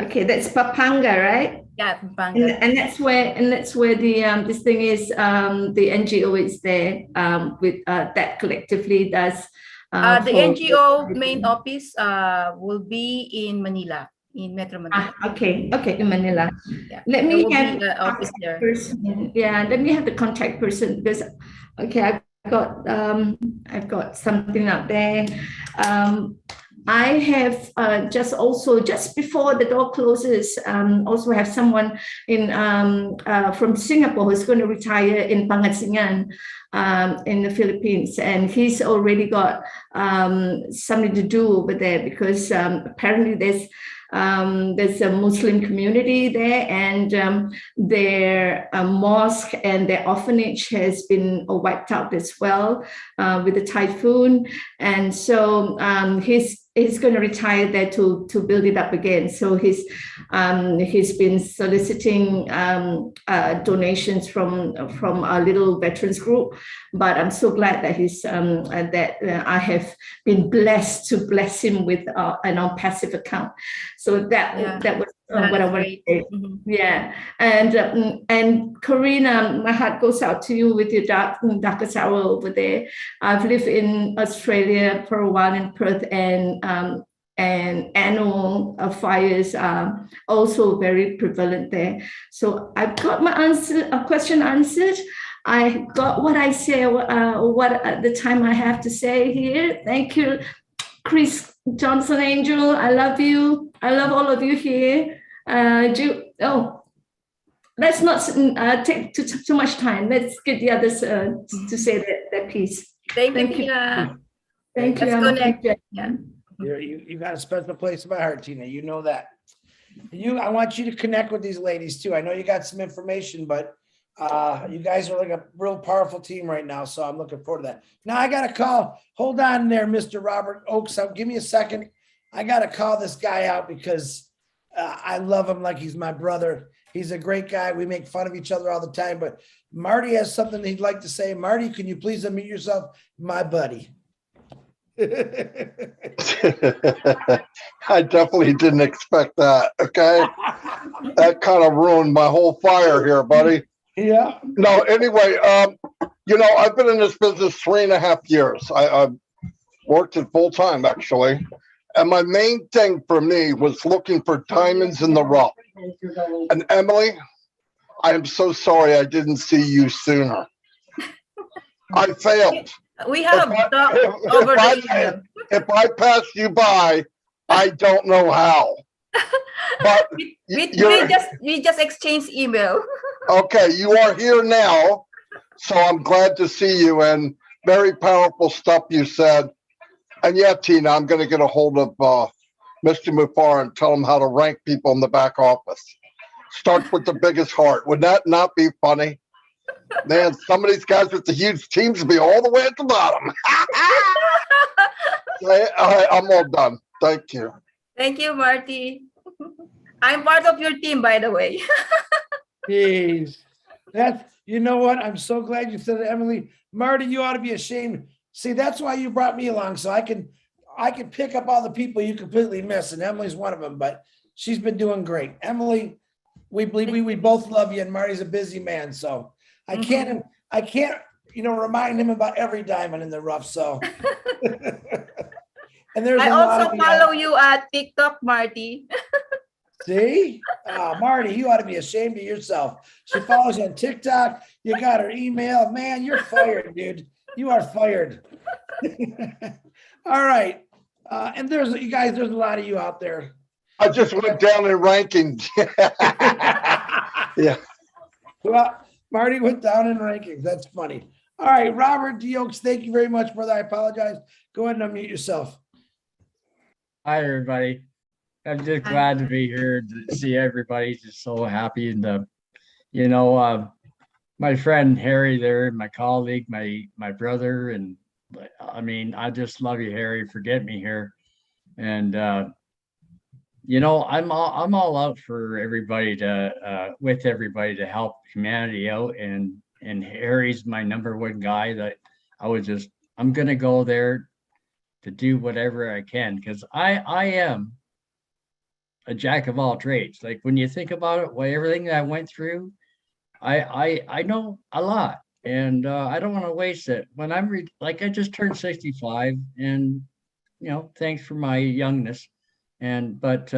Okay, that's Pampanga, right? Yeah, Pampanga. And that's where the this thing is, the NGO is there with that collectively does. The NGO main office will be in Manila, in Metro Manila. Okay, in Manila. Yeah. Let me have the office there. Person. Yeah, let me have the contact person, because I've got something out there. I have just before the door closes, also have someone in from Singapore who's going to retire in Pangasinan, in the Philippines, and he's already got something to do over there, because apparently there's a Muslim community there, and their mosque and their orphanage has been wiped out as well with the typhoon. And so he's going to retire there to build it up again. So he's been soliciting donations from our little veterans group. But I'm so glad that I have been blessed to bless him with an Onpassive account. So that was what I wanted to say. Mm-hmm. Yeah, and Karina, my heart goes out to you with your darkest hour over there. I've lived in Australia for a while in Perth, and annual fires are also very prevalent there. So I've got my question answered. I got what I say, what the time I have to say here. Thank you, Chris Johnson Angel. I love you. I love all of you here. Let's not take too much time. Let's get the others to say that piece. Thank you. Thank you. Let's connect. Yeah. You got a special place in my heart, Tina. You know that. I want you to connect with these ladies too. I know you got some information, but you guys are like a real powerful team right now. So I'm looking forward to that. Now I got to call. Hold on there, Mr. Robert Oakes. Give me a second. I got to call this guy out because I love him like he's my brother. He's a great guy. We make fun of each other all the time, but Marty has something he'd like to say. Marty, can you please unmute yourself? My buddy. I definitely didn't expect that. Okay. That kind of ruined my whole fire here, buddy. Yeah. No, anyway, I've been in this business 3.5 years. I've worked it full time, actually. And my main thing for me was looking for diamonds in the rough. And Emily, I am so sorry I didn't see you sooner. I failed. We have if I pass you by, I don't know how. But we just exchanged email. Okay, you are here now, so I'm glad to see you, and very powerful stuff you said. And yeah, Tina, I'm going to get a hold of Mr. Mufareh and tell him how to rank people in the back office. starts with the biggest heart. Would that not be funny? Man, some of these guys with the huge teams will be all the way at the bottom. I'm all done. Thank you. Thank you, Marty. I'm part of your team, by the way. Jeez. You know what? I'm so glad you said it, Emily. Marty, you ought to be ashamed. See, that's why you brought me along, so I can pick up all the people you completely miss, and Emily's one of them, but she's been doing great. Emily, we both love you, and Marty's a busy man, so I can't, remind him about every diamond in the rough, so. And there's I a lot also of follow you at TikTok, Marty. See, Marty, you ought to be ashamed of yourself. She follows you on TikTok. You got her email. Man, you're fired, dude. You are fired. All right. And there's a lot of you out there. I just went down in rankings. Yeah. Well, Marty went down in rankings. That's funny. All right, Robert Deokes, thank you very much, brother. I apologize. Go ahead and unmute yourself. Hi, everybody. I'm just glad to be here to see everybody. Just so happy. And, my friend Harry there, my colleague, my brother. And I mean, I just love you, Harry, for getting me here. And, I'm all out for everybody with everybody to help humanity out. And Harry's my #1 guy that I'm going to go there to do whatever I can, because I am a jack of all trades. Like when you think about it, everything that I went through, I know a lot, and I don't want to waste it. When I just turned 65, and thanks for my youngness, but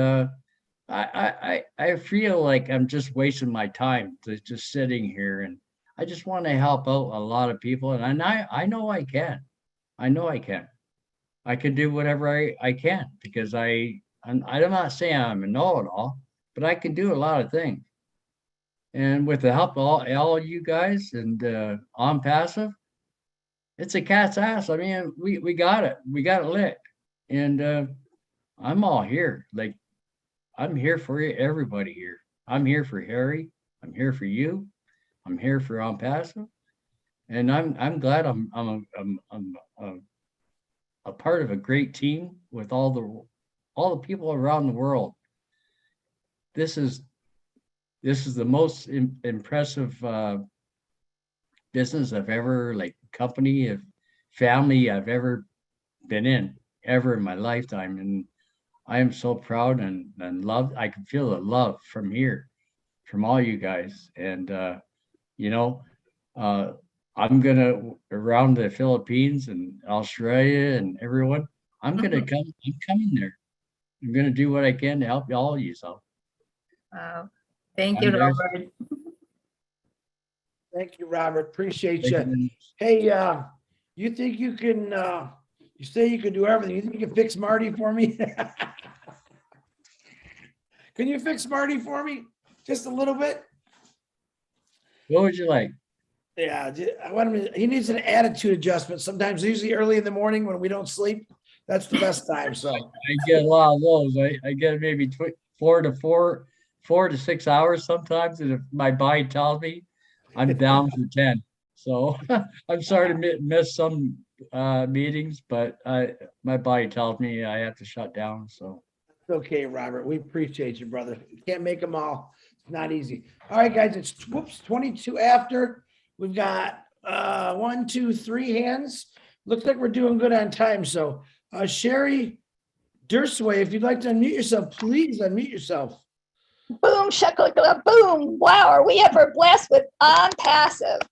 I feel like I'm just wasting my time just sitting here, and I just want to help out a lot of people, and I know I can. I can do whatever I can, because I'm not saying I'm a know-it-all, but I can do a lot of things. And with the help of all you guys and Onpassive, it's a cat's ass. I mean, we got it. We got it lit. And I'm all here. Like, I'm here for you, everybody here. I'm here for Harry. I'm here for you. I'm here for Onpassive. And I'm glad I'm a part of a great team with all the people around the world. This is the most impressive business I've ever, company of family I've ever been in my lifetime. And I am so proud and loved. I can feel the love from here, from all you guys. And I'm gonna around the Philippines and Australia and everyone. I'm coming there. I'm gonna do what I can to help all of you. So, wow, thank you, Robert. Thank you, Robert. Appreciate you. Hey, you think you can? You say you can do everything. You think you can fix Marty for me? Can you fix Marty for me? Just a little bit. What would you like? Yeah, I want him he needs an attitude adjustment. Sometimes, usually early in the morning when we don't sleep, that's the best time. So I get a lot of those. I get maybe 4 to 6 hours sometimes, and if my body tells me, I'm down for 10. So I'm sorry to miss some meetings, but my body tells me I have to shut down. So it's okay, Robert. We appreciate you, brother. You can't make them all. It's not easy. All right, guys. It's 22 after. We've got 1, 2, 3 hands. Looks like we're doing good on time. So Sherry Dursway, if you'd like to unmute yourself, please unmute yourself. Boom, shakalaka, boom. Wow, are we ever blessed with Onpassive?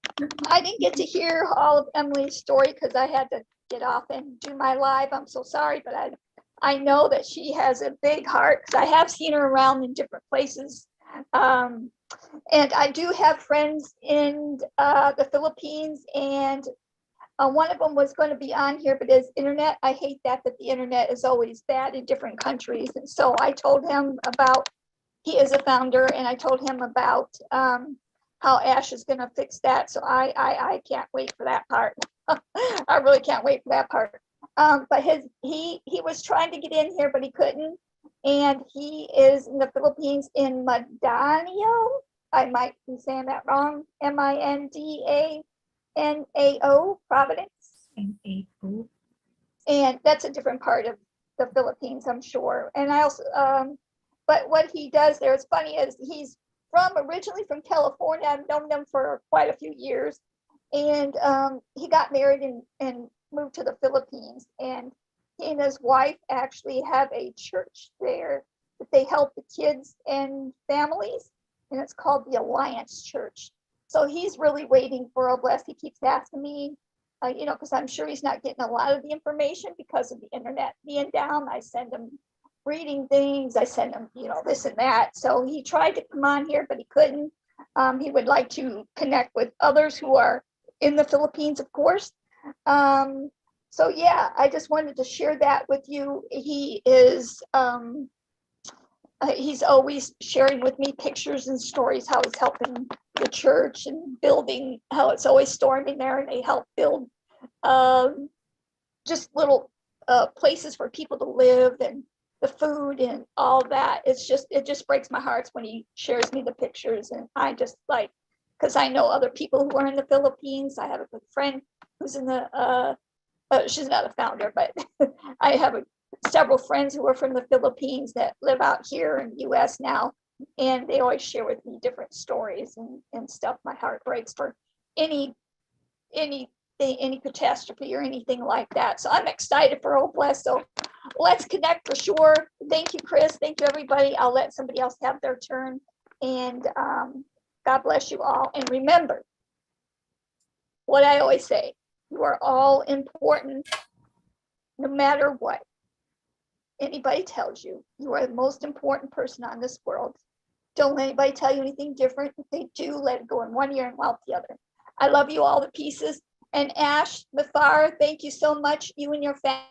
I didn't get to hear all of Emily's story because I had to get off and do my live. I'm so sorry, but I know that she has a big heart because I have seen her around in different places. And I do have friends in the Philippines, and one of them was going to be on here, but his internet, I hate that the internet is always bad in different countries. And so I told him about, he is a founder, and I told him about how Ash is going to fix that. So I can't wait for that part. I really can't wait for that part. But he was trying to get in here, but he couldn't. And he is in the Philippines in Mindanao. I might be saying that wrong. Mindanao, Providence. N-A-O. And that's a different part of the Philippines, I'm sure. And I also, but what he does there is funny is he's originally from California. I've known him for quite a few years. And he got married and moved to the Philippines. And he and his wife actually have a church there that they help the kids and families. And it's called the Alliance Church. So he's really waiting for OBless. He keeps asking me, because I'm sure he's not getting a lot of the information because of the internet being down. I send him reading things. I send him, this and that. So he tried to come on here, but he couldn't. He would like to connect with others who are in the Philippines, of course. So yeah, I just wanted to share that with you. He is, he's always sharing with me pictures and stories, how he's helping the church and building, how it's always storming there, and they help build just little places for people to live, and the food and all that. It just breaks my heart when he shares me the pictures, and I just like, because I know other people who are in the Philippines. I have a good friend who's in the she's not a founder, but I have several friends who are from the Philippines that live out here in the US now, and they always share with me different stories and stuff. My heart breaks for any catastrophe or anything like that. So I'm excited for OBless. So let's connect for sure. Thank you, Chris. Thank you, everybody. I'll let somebody else have their turn. And God bless you all. And remember what I always say, you are all important no matter what anybody tells you. You are the most important person on this world. Don't let anybody tell you anything different. If they do, let it go in one ear and out the other. I love you all to pieces. And Ash, Mufareh, thank you so much, you and your family,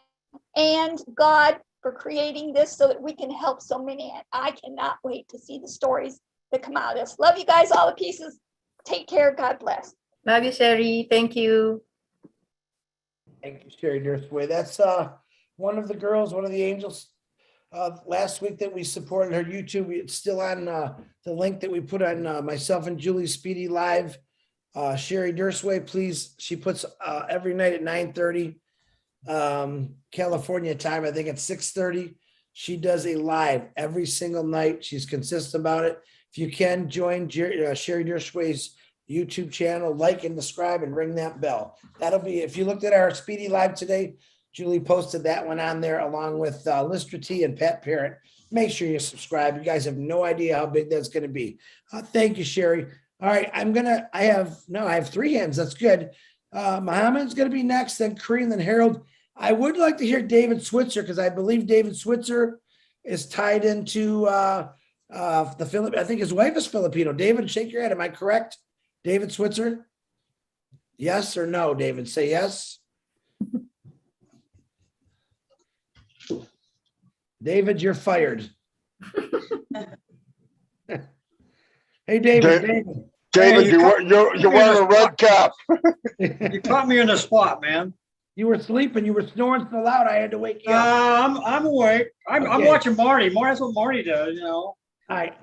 and God for creating this so that we can help so many. And I cannot wait to see the stories that come out of this. Love you guys all to pieces. Take care. God bless. Love you, Sherry. Thank you. Thank you, Sherry Durthway. That's one of the girls, one of the angels last week that we supported her YouTube. It's still on the link that we put on myself and Julie's Speedy Live. Sherry Durthway, please. She puts every night at 9:30 California time. I think it's 6:30. She does a live every single night. She's consistent about it. If you can join Sherry Durthway's YouTube channel, like and subscribe and ring that bell. That'll be, if you looked at our Speedy Live today, Julie posted that one on there along with Listra T and Pat Parrott. Make sure you subscribe. You guys have no idea how big that's going to be. Thank you, Sherry. All right, I have three hands. That's good. Muhammad's going to be next, then Kareem, then Harold. I would like to hear David Switzer because I believe David Switzer is tied into the Philippines. I think his wife is Filipino. David, shake your head. Am I correct? David Switzer? Yes or no, David? Say yes. David, you're fired. Hey, David. David, you're wearing a red cap. You caught me in the spot, man. You were sleeping. You were snoring so loud. I had to wake you up. I'm awake. I'm watching Marty. That's what Marty does, All right,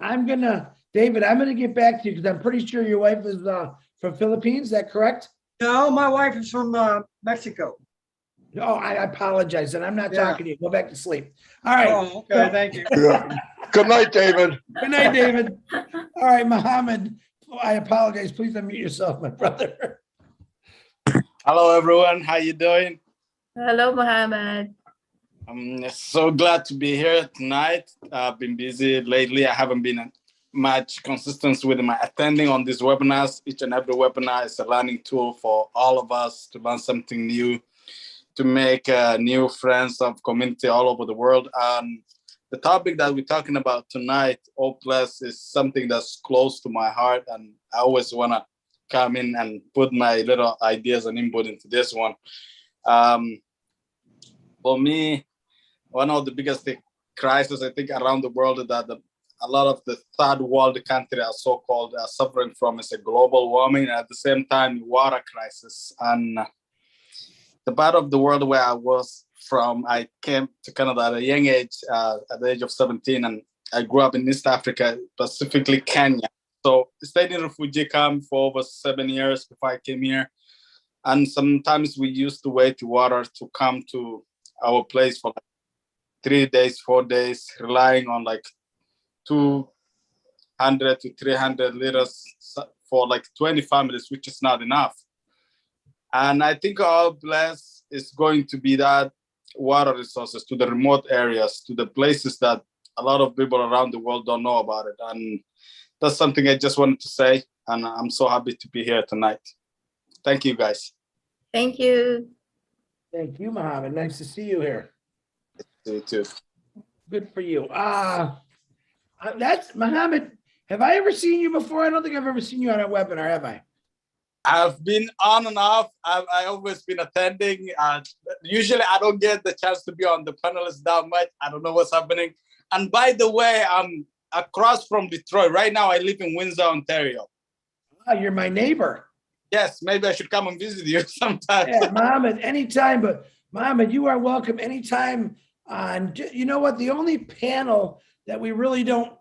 David, I'm gonna get back to you because I'm pretty sure your wife is from Philippines. Is that correct? No, my wife is from Mexico. Oh, I apologize, and I'm not talking to you. Go back to sleep. All right. Oh, okay, thank you. Yeah. Good night, David. Good night, David. All right, Muhammad. I apologize. Please unmute yourself, my brother. Hello, everyone. How you doing? Hello, Muhammad. I'm so glad to be here tonight. I've been busy lately. I haven't been much consistent with my attending on these webinars. Each and every webinar is a learning tool for all of us to learn something new, to make new friends of community all over the world. The topic that we're talking about tonight, OBless, is something that's close to my heart, and I always want to come in and put my little ideas and input into this one. For me, one of the biggest crises I think around the world that a lot of the third world countries are so-called are suffering from is a global warming, and at the same time water crisis. And the part of the world where I was I came to Canada at a young age, at the age of 17, and I grew up in East Africa, specifically Kenya. So I stayed in refugee camp for over 7 years before I came here. And sometimes we used to wait water to come to our place for like 3 days, 4 days, relying on like 200 to 300 liters for like 20 families, which is not enough. And I think OBless is going to be that water resources to the remote areas, to the places that a lot of people around the world don't know about it. And that's something I just wanted to say. And I'm so happy to be here tonight. Thank you, guys. Thank you. Thank you, Mohammed. Nice to see you here. See you too. Good for you. That's Mohammed. Have I ever seen you before? I don't think I've ever seen you on a webinar, have I? I've been on and off. I've always been attending. Usually I don't get the chance to be on the panelists that much. I don't know what's happening. And by the way, I'm across from Detroit. Right now I live in Windsor, Ontario. Oh, you're my neighbor. Yes, maybe I should come and visit you sometime. Yeah, Mohammed, anytime. But Mohammed, you are welcome anytime. You know what? The only panel that we really don't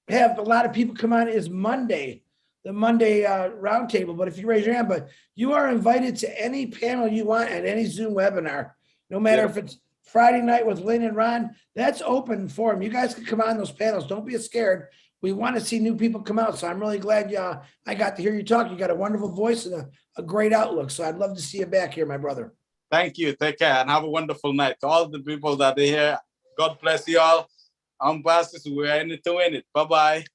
have a lot of people come on is Monday, the Monday roundtable. But if you raise your hand, but you are invited to any panel you want at any Zoom webinar, no matter if it's Friday night with Lynn and Ron, that's open for them. You guys can come on those panels. Don't be scared. We want to see new people come out. So I'm really glad I got to hear you talk. You got a wonderful voice and a great outlook. So I'd love to see you back here, my brother. Thank you. Take care and have a wonderful night. To all the people that are here, God bless you all. OnPassive, we're in it to win it. Bye-bye.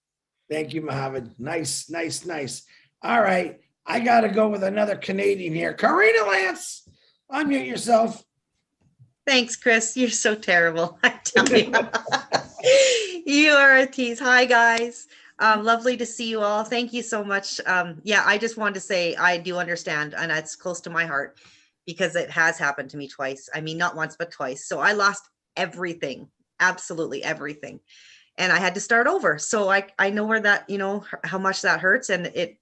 Thank you, Mohammed. Nice, nice, nice. All right. I got to go with another Canadian here. Karina Lance, unmute yourself. Thanks, Chris. You're so terrible. I tell you. You are a tease. Hi, guys. Lovely to see you all. Thank you so much. Yeah, I just wanted to say I do understand, and it's close to my heart because it has happened to me twice. I mean, not once, but twice. So I lost everything, absolutely everything. And I had to start over. So I know where that, how much that hurts, and it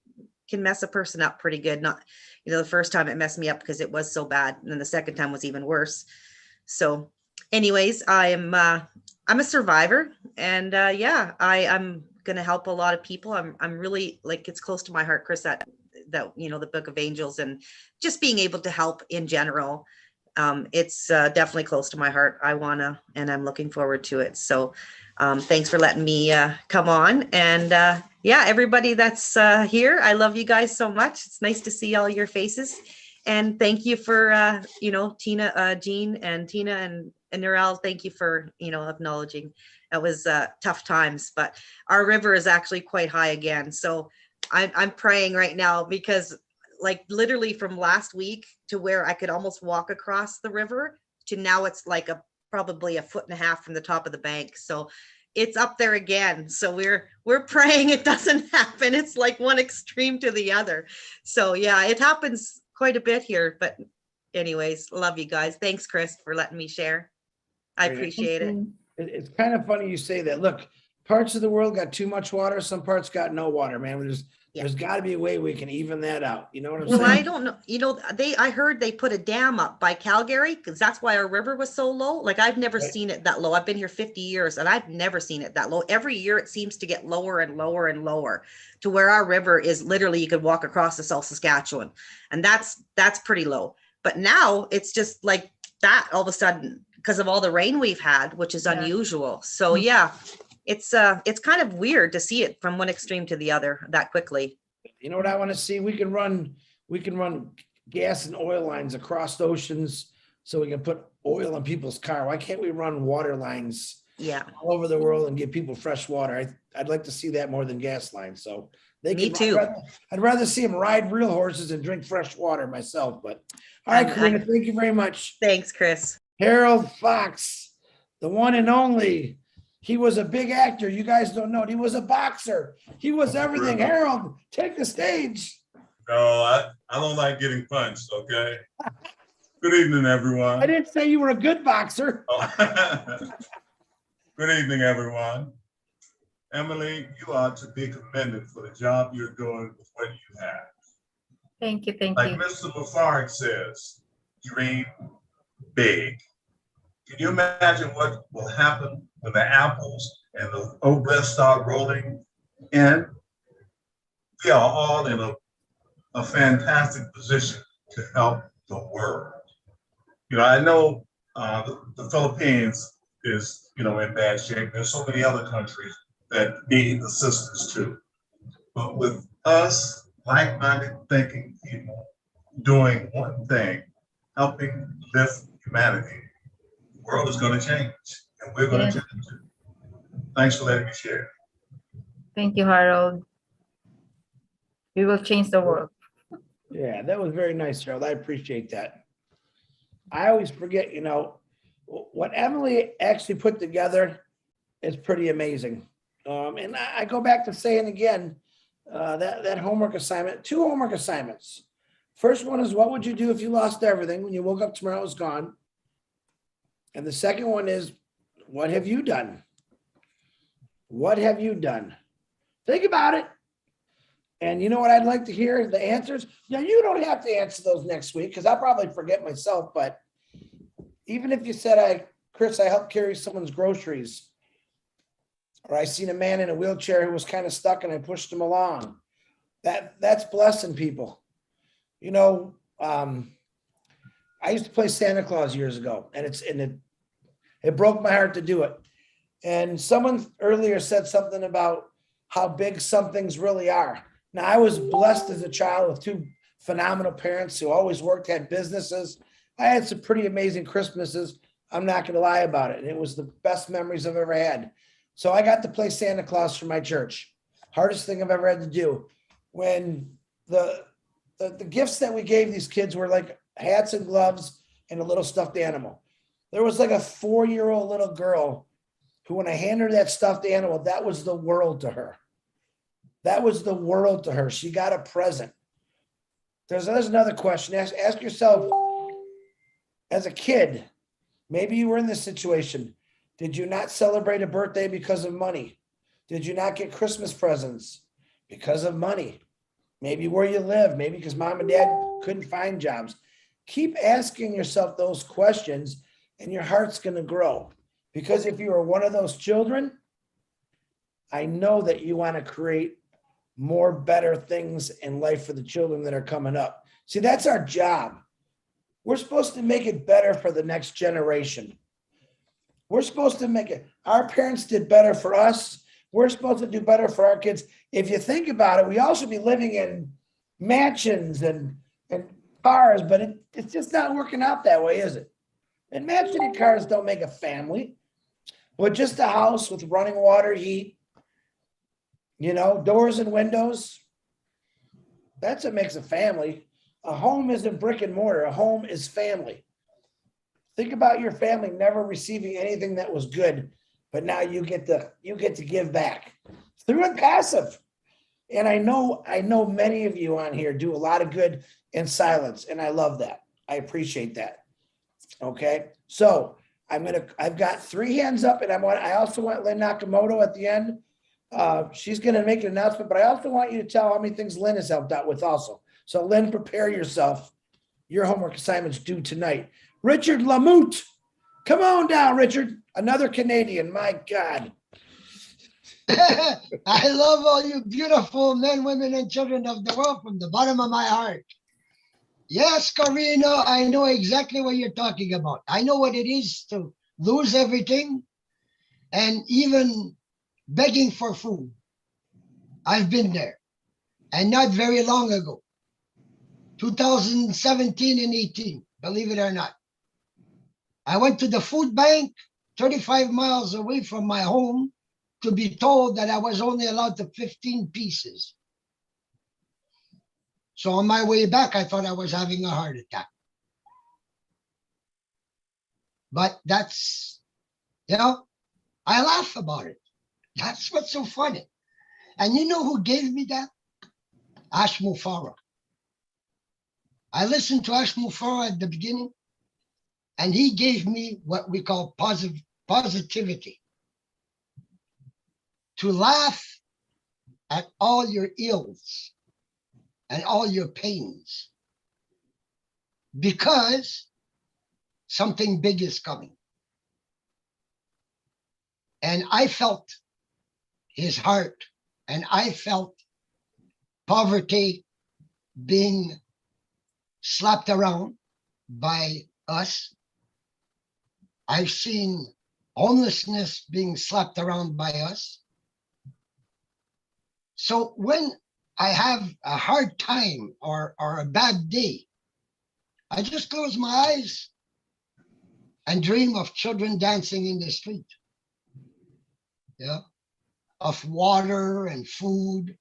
can mess a person up pretty good. Not, the first time it messed me up because it was so bad. And then the second time was even worse. So anyways, I'm a survivor, and yeah, I'm going to help a lot of people. I'm really, like, it's close to my heart, Chris, that the Book of Angels and just being able to help in general. It's definitely close to my heart. And I'm looking forward to it. So thanks for letting me come on. And yeah, everybody that's here, I love you guys so much. It's nice to see all your faces. And thank you for, Tina, Jean and Tina and Narelle, thank you for, acknowledging. That was tough times, but our river is actually quite high again. So I'm praying right now because, like, literally from last week to where I could almost walk across the river to now it's like probably 1.5 feet from the top of the bank. So it's up there again. So we're praying it doesn't happen. It's like one extreme to the other. So yeah, it happens quite a bit here, but anyways, love you guys. Thanks, Chris, for letting me share. I appreciate it. It's kind of funny you say that. Look, parts of the world got too much water. Some parts got no water, man. There's got to be a way we can even that out. You know what I'm saying? Well, I don't know. I heard they put a dam up by Calgary because that's why our river was so low. Like, I've never seen it that low. I've been here 50 years and I've never seen it that low. Every year it seems to get lower and lower and lower to where our river is literally, you could walk across to South Saskatchewan, and that's pretty low. But now it's just like that all of a sudden because of all the rain we've had, which is unusual. So yeah, it's kind of weird to see it from one extreme to the other that quickly. You know what I want to see? We can run gas and oil lines across the oceans so we can put oil in people's car. Why can't we run water lines all over the world and give people fresh water? I'd like to see that more than gas lines. So Me too. I'd rather see them ride real horses and drink fresh water myself. But all right, Karina, thank you very much. Thanks, Chris. Harold Fox, the one and only. He was a big actor. You guys don't know it. He was a boxer. He was everything. Harold, take the stage. No, I don't like getting punched, okay? Good evening, everyone. I didn't say you were a good boxer. Oh. Good evening, everyone. Emily, you are to be commended for the job you're doing with what you have. Thank you. Thank like you. Mr. Mufareh says, dream big. Can you imagine what will happen when the apples and the OBless start rolling in? We are all in a fantastic position to help the world. I know the Philippines is, in bad shape. There's so many other countries that need assistance too. But with us, like-minded thinking people doing one thing, helping lift humanity, the world is going to change, and we're going to change it. Thanks for letting me share. Thank you, Harold. We will change the world. Yeah, that was very nice, Harold. I appreciate that. I always forget, what Emily actually put together is pretty amazing. And I go back to saying again, that homework assignment, 2 homework assignments. First one is, what would you do if you lost everything when you woke up tomorrow it was gone? And the second one is, what have you done? What have you done? Think about it. And you know what I'd like to hear? The answers. Now, you don't have to answer those next week because I'll probably forget myself. But even if you said, Chris, I helped carry someone's groceries, or I seen a man in a wheelchair who was kind of stuck and I pushed him along, that's blessing people. I used to play Santa Claus years ago, and it broke my heart to do it. And someone earlier said something about how big some things really are. Now, I was blessed as a child with 2 phenomenal parents who always worked, had businesses. I had some pretty amazing Christmases. I'm not going to lie about it. And it was the best memories I've ever had. So I got to play Santa Claus for my church. Hardest thing I've ever had to do. When the gifts that we gave these kids were like hats and gloves and a little stuffed animal. There was like a 4-year-old little girl who, when I handed her that stuffed animal, that was the world to her. That was the world to her. She got a present. There's another question. Ask yourself, as a kid, maybe you were in this situation. Did you not celebrate a birthday because of money? Did you not get Christmas presents because of money? Maybe where you live, maybe because mom and dad couldn't find jobs. Keep asking yourself those questions and your heart's going to grow. Because if you are one of those children, I know that you want to create more better things in life for the children that are coming up. See, that's our job. We're supposed to make it better for the next generation. We're supposed to make it. Our parents did better for us. We're supposed to do better for our kids. If you think about it, we all should be living in mansions and cars, but it's just not working out that way, is it? And mansion and cars don't make a family. But just a house with running water, heat, doors and windows, that's what makes a family. A home isn't brick and mortar. A home is family. Think about your family never receiving anything that was good, but now you get to give back through Onpassive. And I know many of you on here do a lot of good in silence, and I love that. I appreciate that. Okay, so I've got 3 hands up, and I also want Lynn Nakamoto at the end. She's gonna make an announcement, but I also want you to tell how many things Lynn has helped out with also. So Lynn, prepare yourself. Your homework assignment's due tonight. Richard Lamoute, come on down, Richard. Another Canadian, my God. I love all you beautiful men, women, and children of the world from the bottom of my heart. Yes, Corina, I know exactly what you're talking about. I know what it is to lose everything and even begging for food. I've been there, and not very long ago, 2017 and 18, believe it or not. I went to the food bank 35 miles away from my home to be told that I was only allowed to 15 pieces. So on my way back, I thought I was having a heart attack. But that's, I laugh about it. That's what's so funny. And you know who gave me that? Mufareh. I listened to Mufareh at the beginning, and he gave me what we call positivity. To laugh at all your ills and all your pains, because something big is coming. And I felt his heart, and I felt poverty being slapped around by us. I've seen homelessness being slapped around by us. So when I have a hard time or a bad day, I just close my eyes and dream of children dancing in the street. Yeah. Of water and food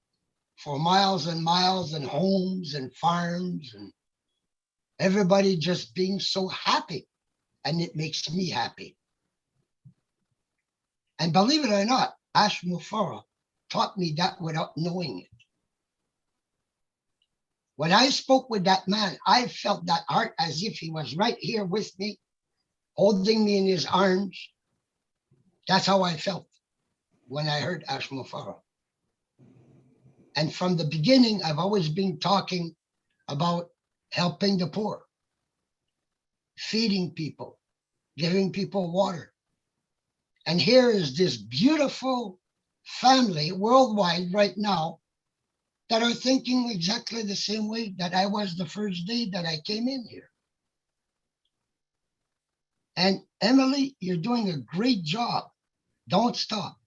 for miles and miles, and homes and farms, and everybody just being so happy. And it makes me happy. And believe it or not, Ash Mufareh taught me that without knowing it. When I spoke with that man, I felt that heart as if he was right here with me, holding me in his arms. That's how I felt when I heard Ash Mufareh. And from the beginning, I've always been talking about helping the poor, feeding people, giving people water. And here is this beautiful family worldwide right now that are thinking exactly the same way that I was the first day that I came in here. And Emily, you're doing a great job. Don't stop.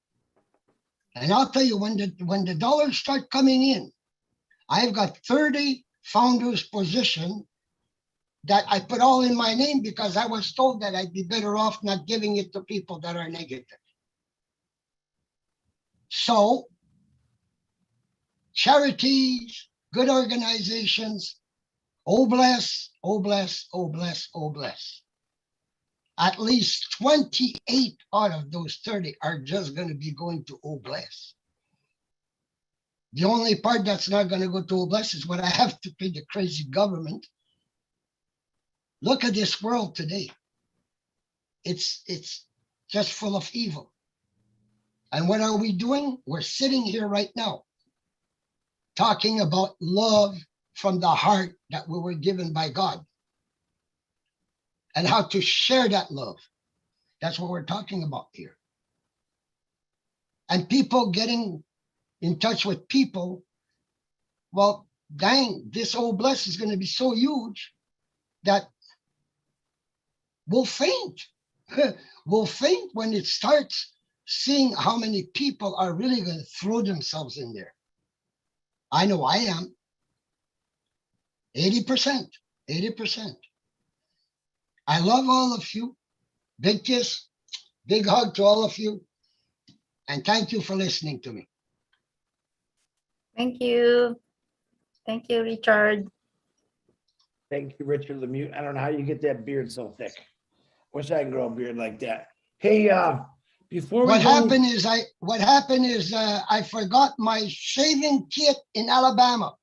And I'll tell you, when the dollars start coming in, I've got 30 founders position that I put all in my name because I was told that I'd be better off not giving it to people that are negative. So charities, good organizations, OBless, OBless, OBless, OBless. At least 28 out of those 30 are just going to be going to OBless. The only part that's not going to go to OBless is when I have to pay the crazy government. Look at this world today. It's just full of evil. And what are we doing? We're sitting here right now talking about love from the heart that we were given by God and how to share that love. That's what we're talking about here. And people getting in touch with people. Well, dang, this OBless is going to be so huge that we'll faint. We'll faint when it starts seeing how many people are really going to throw themselves in there. I know I am. 80%. I love all of you. Big kiss, big hug to all of you. And thank you for listening to me. Thank you. Thank you, Richard. Thank you, Richard Lemieux. I don't know how you get that beard so thick. Wish I could grow a beard like that. Hey, before we What happened is I forgot my shaving kit in Alabama.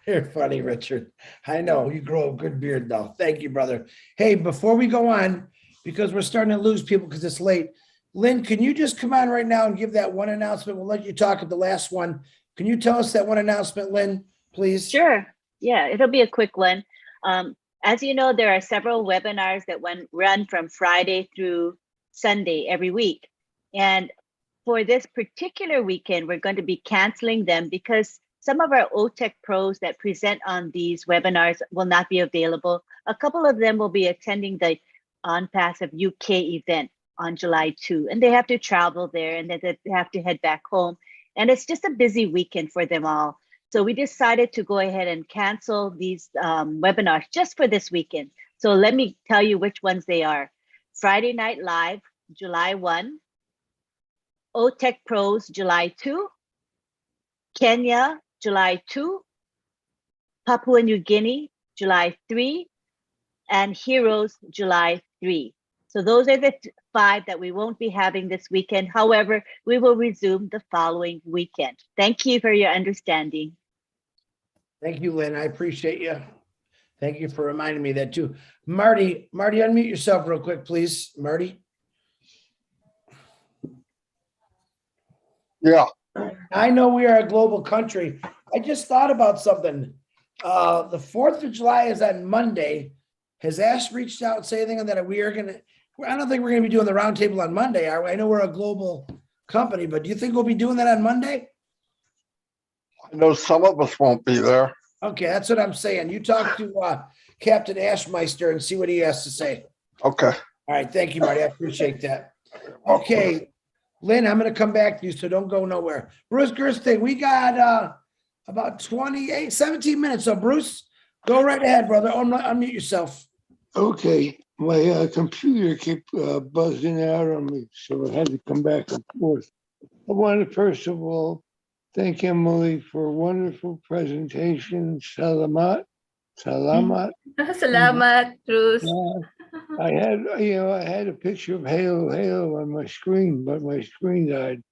You're funny, Richard. I know you grow a good beard though. Thank you, brother. Hey, before we go on, because we're starting to lose people because it's late. Lynn, can you just come on right now and give that one announcement? We'll let you talk at the last one. Can you tell us that one announcement, Lynn, please? Sure. Yeah, it'll be a quick one. As you know, there are several webinars that run from Friday through Sunday every week. And for this particular weekend, we're going to be canceling them because some of our OTech pros that present on these webinars will not be available. A couple of them will be attending the Onpassive UK event on July 2, and they have to travel there and then they have to head back home. And it's just a busy weekend for them all. So we decided to go ahead and cancel these webinars just for this weekend. So let me tell you which ones they are. Friday Night Live, July 1, OTech Pros, July 2, Kenya, July 2, Papua New Guinea, July 3, and Heroes, July 3. So those are the 5 that we won't be having this weekend. However, we will resume the following weekend. Thank you for your understanding. Thank you, Lynn. I appreciate you. Thank you for reminding me of that too. Marty, unmute yourself real quick, please. Marty. Yeah. I know we are a global country. I just thought about something. The 4th of July is on Monday. Has Ash reached out and say anything on that? We're I don't think we're gonna be doing the roundtable on Monday, are we? I know we're a global company, but do you think we'll be doing that on Monday? I know some of us won't be there. Okay, that's what I'm saying. You talk to Captain Ashmeister and see what he has to say. Okay. All right, thank you, Marty. I appreciate that. Okay, Lynn, I'm gonna come back to you, so don't go nowhere. Bruce Gerstein, we got about 17 minutes. So Bruce, go right ahead, brother. Unmute yourself. Okay, my computer kept buzzing out on me, so I had to come back and forth. I want to first of all thank Emily for a wonderful presentation. Salamat. Salamat, Bruce. I had a picture of Halo on my screen, but my screen died.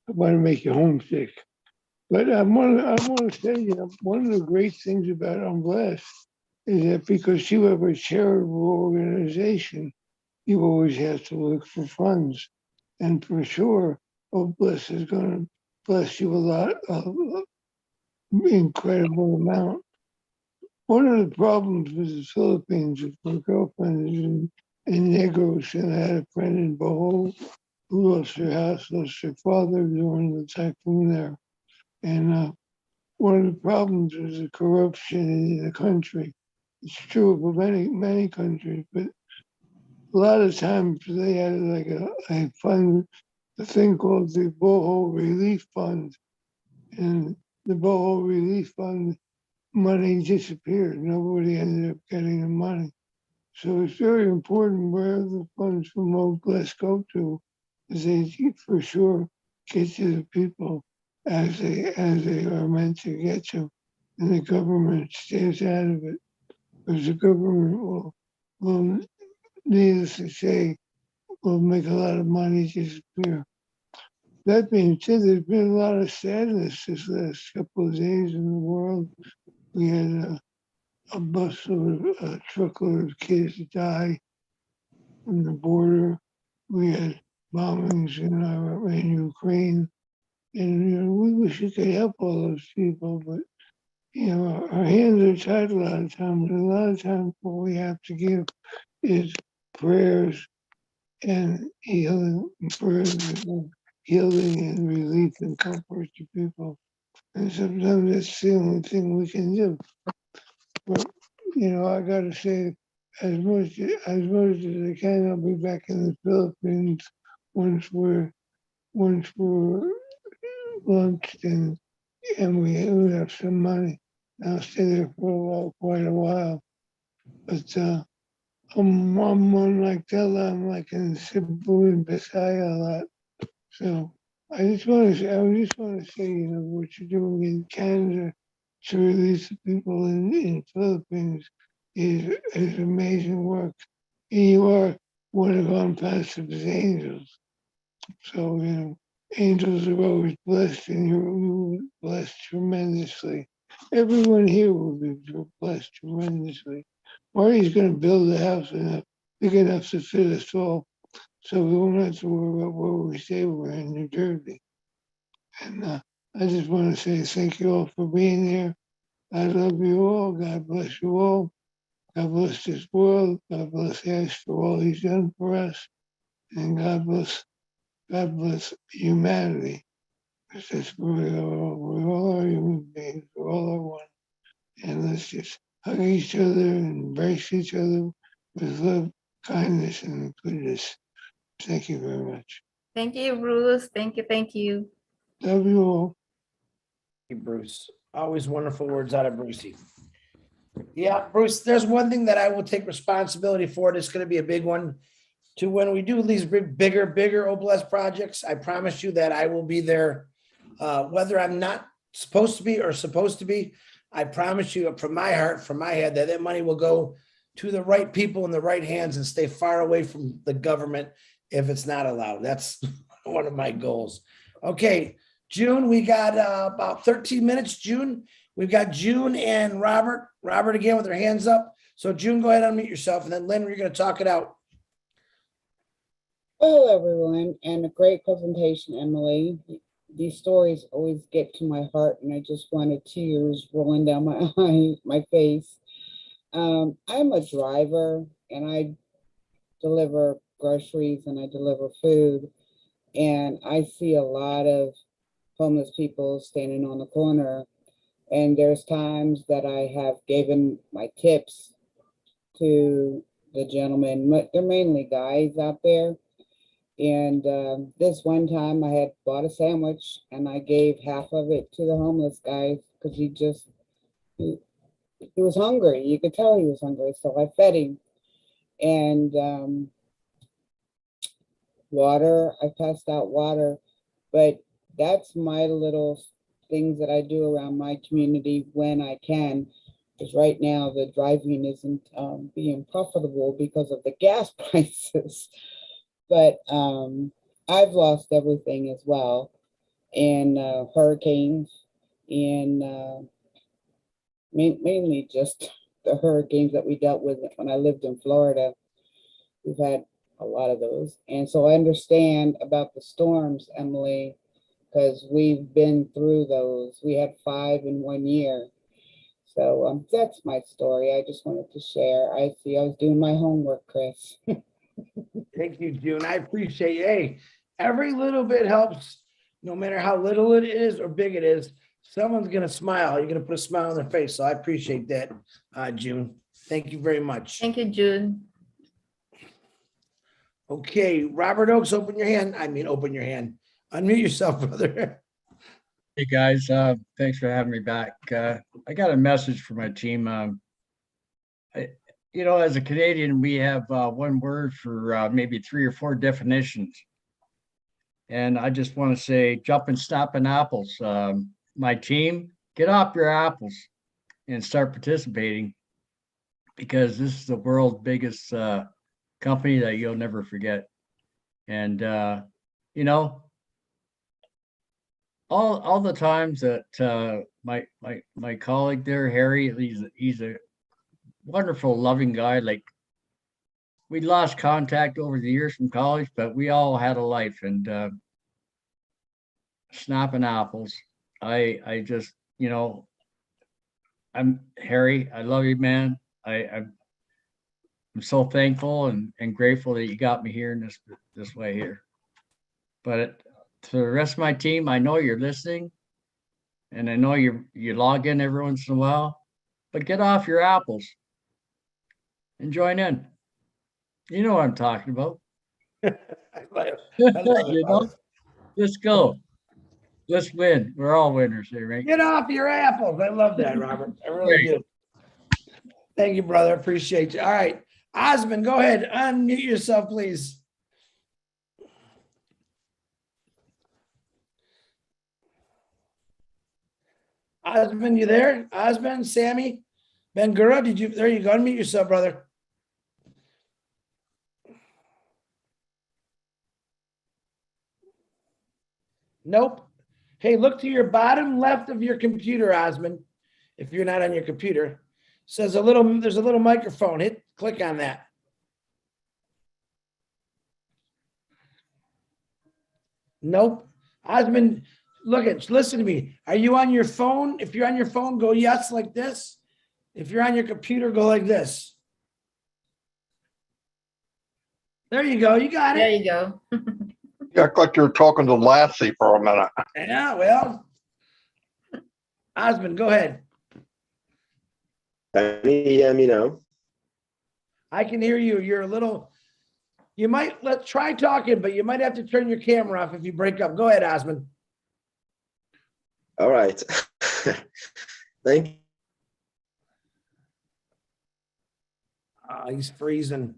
I want to make you homesick. But I want to say, one of the great things about OBless is that because you have a charitable organization, you always have to look for funds. And for sure, OBless is going to bless you a lot, incredible amount. One of the problems with the Philippines is my girlfriend is in Negros, and I had a friend in Bohol who lost her house, lost her father during the typhoon there. And one of the problems is the corruption in the country. It's true for many countries, but a lot of times they had like a fund, a thing called the Bohol Relief Fund. And the Bohol Relief Fund money disappeared. Nobody ended up getting the money. So it's very important where the funds from OBless go to, is they for sure get to the people as they are meant to get to, and the government stays out of it, because the government will needless to say, will make a lot of money disappear. That being said, there's been a lot of sadness this last couple of days in the world. We had a busload, a truckload of kids die on the border. We had bombings in Ukraine, and we wish we could help all those people, but our hands are tied a lot of times. And a lot of times, what we have to give is prayers and healing, healing and relief and comfort to people. And sometimes that's the only thing we can do. But I gotta say, as much as I can, I'll be back in the Philippines once we're launched and we have some money. I'll stay there for quite a while. But I'm like Della, I'm like in Cebu and Bisaya a lot. So I just want to say, what you're doing in Canada to release the people in Philippines is amazing work. And you are one of Onpassive's angels. So, angels are always blessed, and you're blessed tremendously. Everyone here will be blessed tremendously. Marty's going to build a house big enough to fit us all, so we won't have to worry about where we stay. We're in New Jersey. And I just want to say thank you all for being here. I love you all. God bless you all. God bless this world. God bless Ash for all he's done for us. And God bless humanity. Because we all are human beings. We all are one. And let's just hug each other and embrace each other with love, kindness, and goodness. Thank you very much. Thank you, Bruce. Thank you. Thank you. Love you all. Thank you, Bruce. Always wonderful words out of Brucey. Yeah, Bruce, there's one thing that I will take responsibility for. It's going to be a big one. To when we do these bigger OBless projects, I promise you that I will be there, whether I'm not supposed to be or supposed to be. I promise you from my heart, from my head, that money will go to the right people in the right hands and stay far away from the government if it's not allowed. That's one of my goals. Okay, June, we got about 13 minutes. June, we've got June and Robert. Robert again with their hands up. So June, go ahead and unmute yourself, and then Lynn, you're going to talk it out. Hello, everyone, and a great presentation, Emily. These stories always get to my heart, and I just wanted tears rolling down my face. I'm a driver, and I deliver groceries and I deliver food. And I see a lot of homeless people standing on the corner. And there's times that I have given my tips to the gentlemen. They're mainly guys out there. And this one time I had bought a sandwich and I gave half of it to the homeless guy because he was hungry. You could tell he was hungry. So I fed him. And water, I passed out water. But that's my little things that I do around my community when I can. Because right now the driving isn't being profitable because of the gas prices. But I've lost everything as well in hurricanes, and mainly just the hurricanes that we dealt with when I lived in Florida. We've had a lot of those. And so I understand about the storms, Emily, because we've been through those. We had 5 in 1 year. So that's my story. I just wanted to share. I was doing my homework, Chris. Thank you, June. I appreciate you. Hey, every little bit helps, no matter how little it is or big it is. Someone's going to smile. You're going to put a smile on their face. So I appreciate that, June. Thank you very much. Thank you, June. Okay, Robert Oakes, open your hand. I mean, open your hand. Unmute yourself, brother. Hey guys, thanks for having me back. I got a message for my team. As a Canadian, we have one word for maybe 3 or 4 definitions. And I just want to say, jumping, snapping apples. My team, get off your apples and start participating, because this is the world's biggest company that you'll never forget. And, all the times that my colleague there, Harry, he's a wonderful, loving guy. Like, we lost contact over the years from college, but we all had a life. And snapping apples, I just, I'm Harry. I love you, man. I'm so thankful and grateful that you got me here in this way here. But to the rest of my team, I know you're listening, and I know you log in every once in a while, but get off your apples and join in. You know what I'm talking about. Let's go. Let's win. We're all winners here, right? Get off your apples. I love that, Robert. I really do. Thank you, brother. Appreciate you. All right. Osmond, go ahead. Unmute yourself, please. Osmond, you there? Osmond, Sammy, Ben-Gura, there you go. Unmute yourself, brother. Nope. Hey, look to your bottom left of your computer, Osmond. If you're not on your computer, there's a little microphone. Click on that. Nope. Osmond, listen to me. Are you on your phone? If you're on your phone, go yes like this. If you're on your computer, go like this. There you go. You got it. There you go. You act like you're talking to Lassie for a minute. Yeah, well, Osmond, go ahead. Can you hear me now? I can hear you. Let's try talking, but you might have to turn your camera off if you break up. Go ahead, Osmond. All right. Thank you. He's freezing.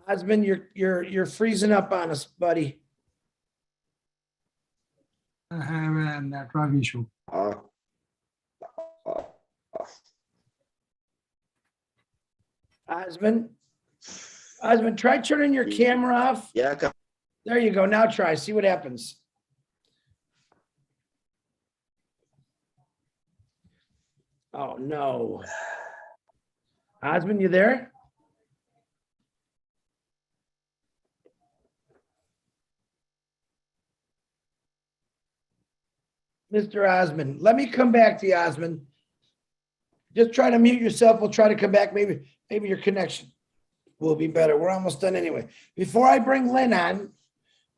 Osmond, you're freezing up on us, buddy. I have a network issue. Osmond, try turning your camera off. Yeah. There you go. Now try. See what happens. Oh, no. Osmond, you there? Mr. Osmond, let me come back to you, Osmond. Just try to mute yourself. We'll try to come back. Maybe your connection. will be better. We're almost done anyway. Before I bring Lynn on,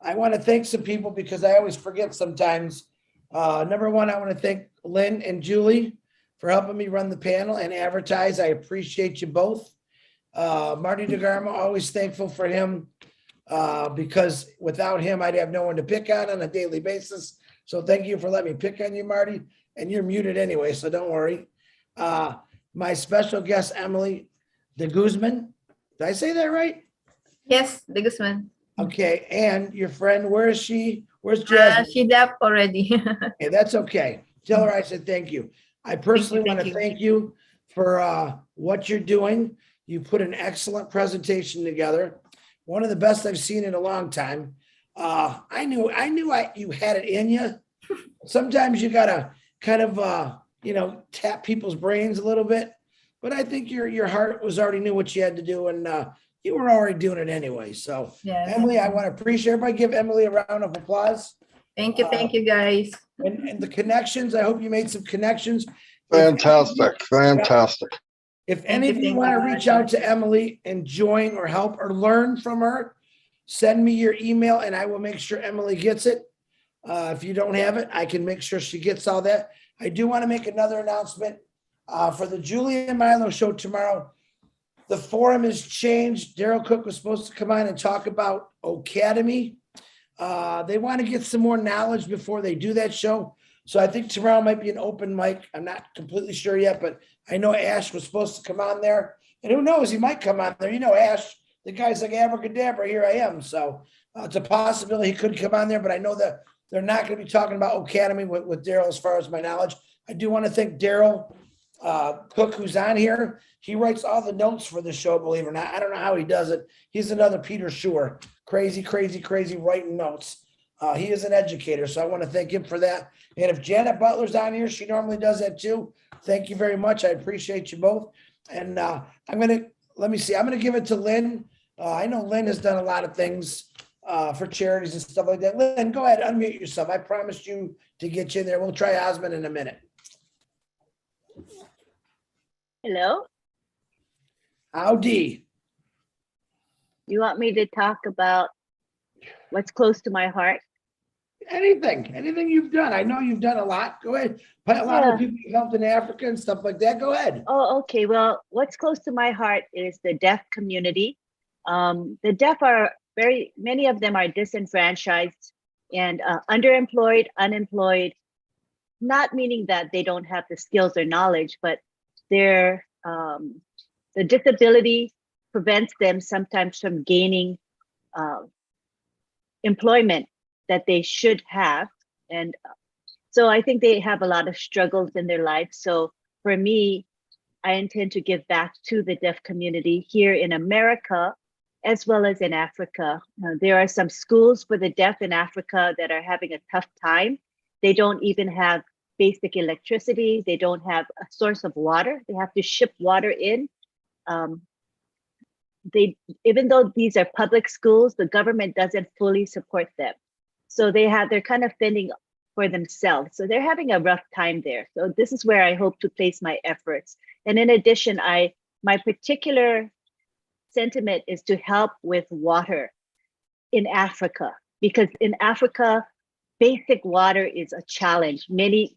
I want to thank some people because I always forget sometimes. Number one, I want to thank Lynn and Julie for helping me run the panel and advertise. I appreciate you both. Marty DeGarmo, always thankful for him because without him, I'd have no one to pick on a daily basis. So thank you for letting me pick on you, Marty. And you're muted anyway, so don't worry. My special guest, Emily de Guzman. Did I say that right? Yes, the Guzman. Okay, and your friend, where is she? Where's Jasmine? She left already. Okay, that's okay. Tell her I said thank you. I personally want to thank you for what you're doing. You put an excellent presentation together. One of the best I've seen in a long time. I knew you had it in you. Sometimes you gotta kind of tap people's brains a little bit, but I think your heart was already knew what you had to do, and you were already doing it anyway. So, Yes. Emily, I want to appreciate everybody. Give Emily a round of applause. Thank you, guys. And the connections. I hope you made some connections. Fantastic, fantastic. If any of you want to reach out to Emily and join or help or learn from her, send me your email and I will make sure Emily gets it. If you don't have it, I can make sure she gets all that. I do want to make another announcement for the Julie and Milo show tomorrow. The forum has changed. Daryl Cook was supposed to come on and talk about Academy. They want to get some more knowledge before they do that show. So I think tomorrow might be an open mic. I'm not completely sure yet, but I know Ash was supposed to come on there. And who knows, he might come on there. You know, Ash, the guy's like abracadabra, here I am. So it's a possibility he could come on there, but I know that they're not going to be talking about Academy with Daryl as far as my knowledge. I do want to thank Daryl Cook, who's on here. He writes all the notes for the show, believe it or not. I don't know how he does it. He's another Peter Schur. Crazy writing notes. He is an educator, so I want to thank him for that. And if Janet Butler's on here, she normally does that too. Thank you very much. I appreciate you both. And I'm going to give it to Lynn. I know Lynn has done a lot of things for charities and stuff like that. Lynn, go ahead, unmute yourself. I promised you to get you in there. We'll try Osmond in a minute. Hello? Howdy. You want me to talk about what's close to my heart? Anything you've done. I know you've done a lot. Go ahead. A lot of people you've helped in Africa and stuff like that. Go ahead. Oh, okay. Well, what's close to my heart is the deaf community. The deaf are many of them are disenfranchised and underemployed, unemployed, not meaning that they don't have the skills or knowledge, but the disability prevents them sometimes from gaining employment that they should have. And so I think they have a lot of struggles in their life. So for me, I intend to give back to the deaf community here in America, as well as in Africa. There are some schools for the deaf in Africa that are having a tough time. They don't even have basic electricity. They don't have a source of water. They have to ship water in. Even though these are public schools, the government doesn't fully support them. So they're kind of fending for themselves. So they're having a rough time there. So this is where I hope to place my efforts. And in addition, my particular sentiment is to help with water in Africa, because in Africa, basic water is a challenge. Many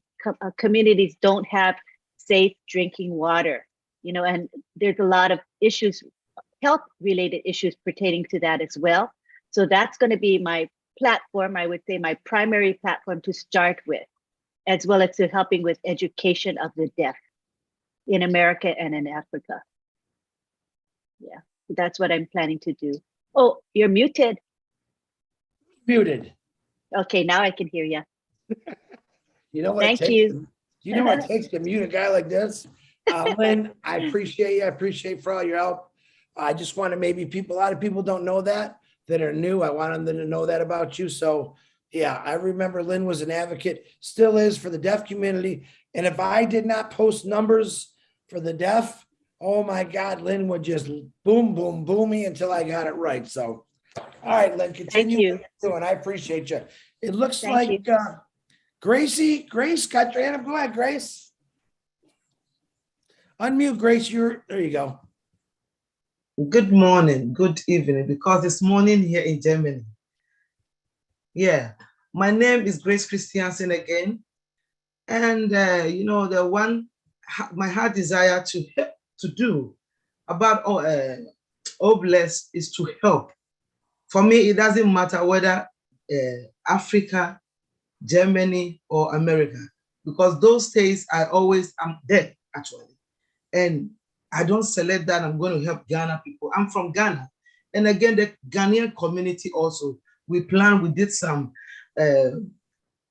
communities don't have safe drinking water, and there's a lot of issues, health-related issues pertaining to that as well. So that's going to be my platform, I would say my primary platform to start with, as well as to helping with education of the deaf in America and in Africa. Yeah, so that's what I'm planning to do. Oh, you're muted. Muted. Okay, now I can hear you. You know what? Thank you. You know what it takes to mute a guy like this? Lynn, I appreciate you. I appreciate for all your help. I just want to a lot of people don't know that are new. I want them to know that about you. So yeah, I remember Lynn was an advocate, still is, for the deaf community. And if I did not post numbers for the deaf, oh my God, Lynn would just boom, boom, boom me until I got it right. So, all right, Lynn, continue what you're doing. I appreciate you. It looks like Grace got your hand up. Go ahead, Grace. Unmute, Grace. There you go. Good morning, good evening, because it's morning here in Germany. Yeah, my name is Grace Christiansen again. And, the one, my heart desire to do about OBless is to help. For me, it doesn't matter whether Africa, Germany, or America, because those states I'm there actually. And I don't select that I'm going to help Ghana people. I'm from Ghana. And again, the Ghanaian community also, we did some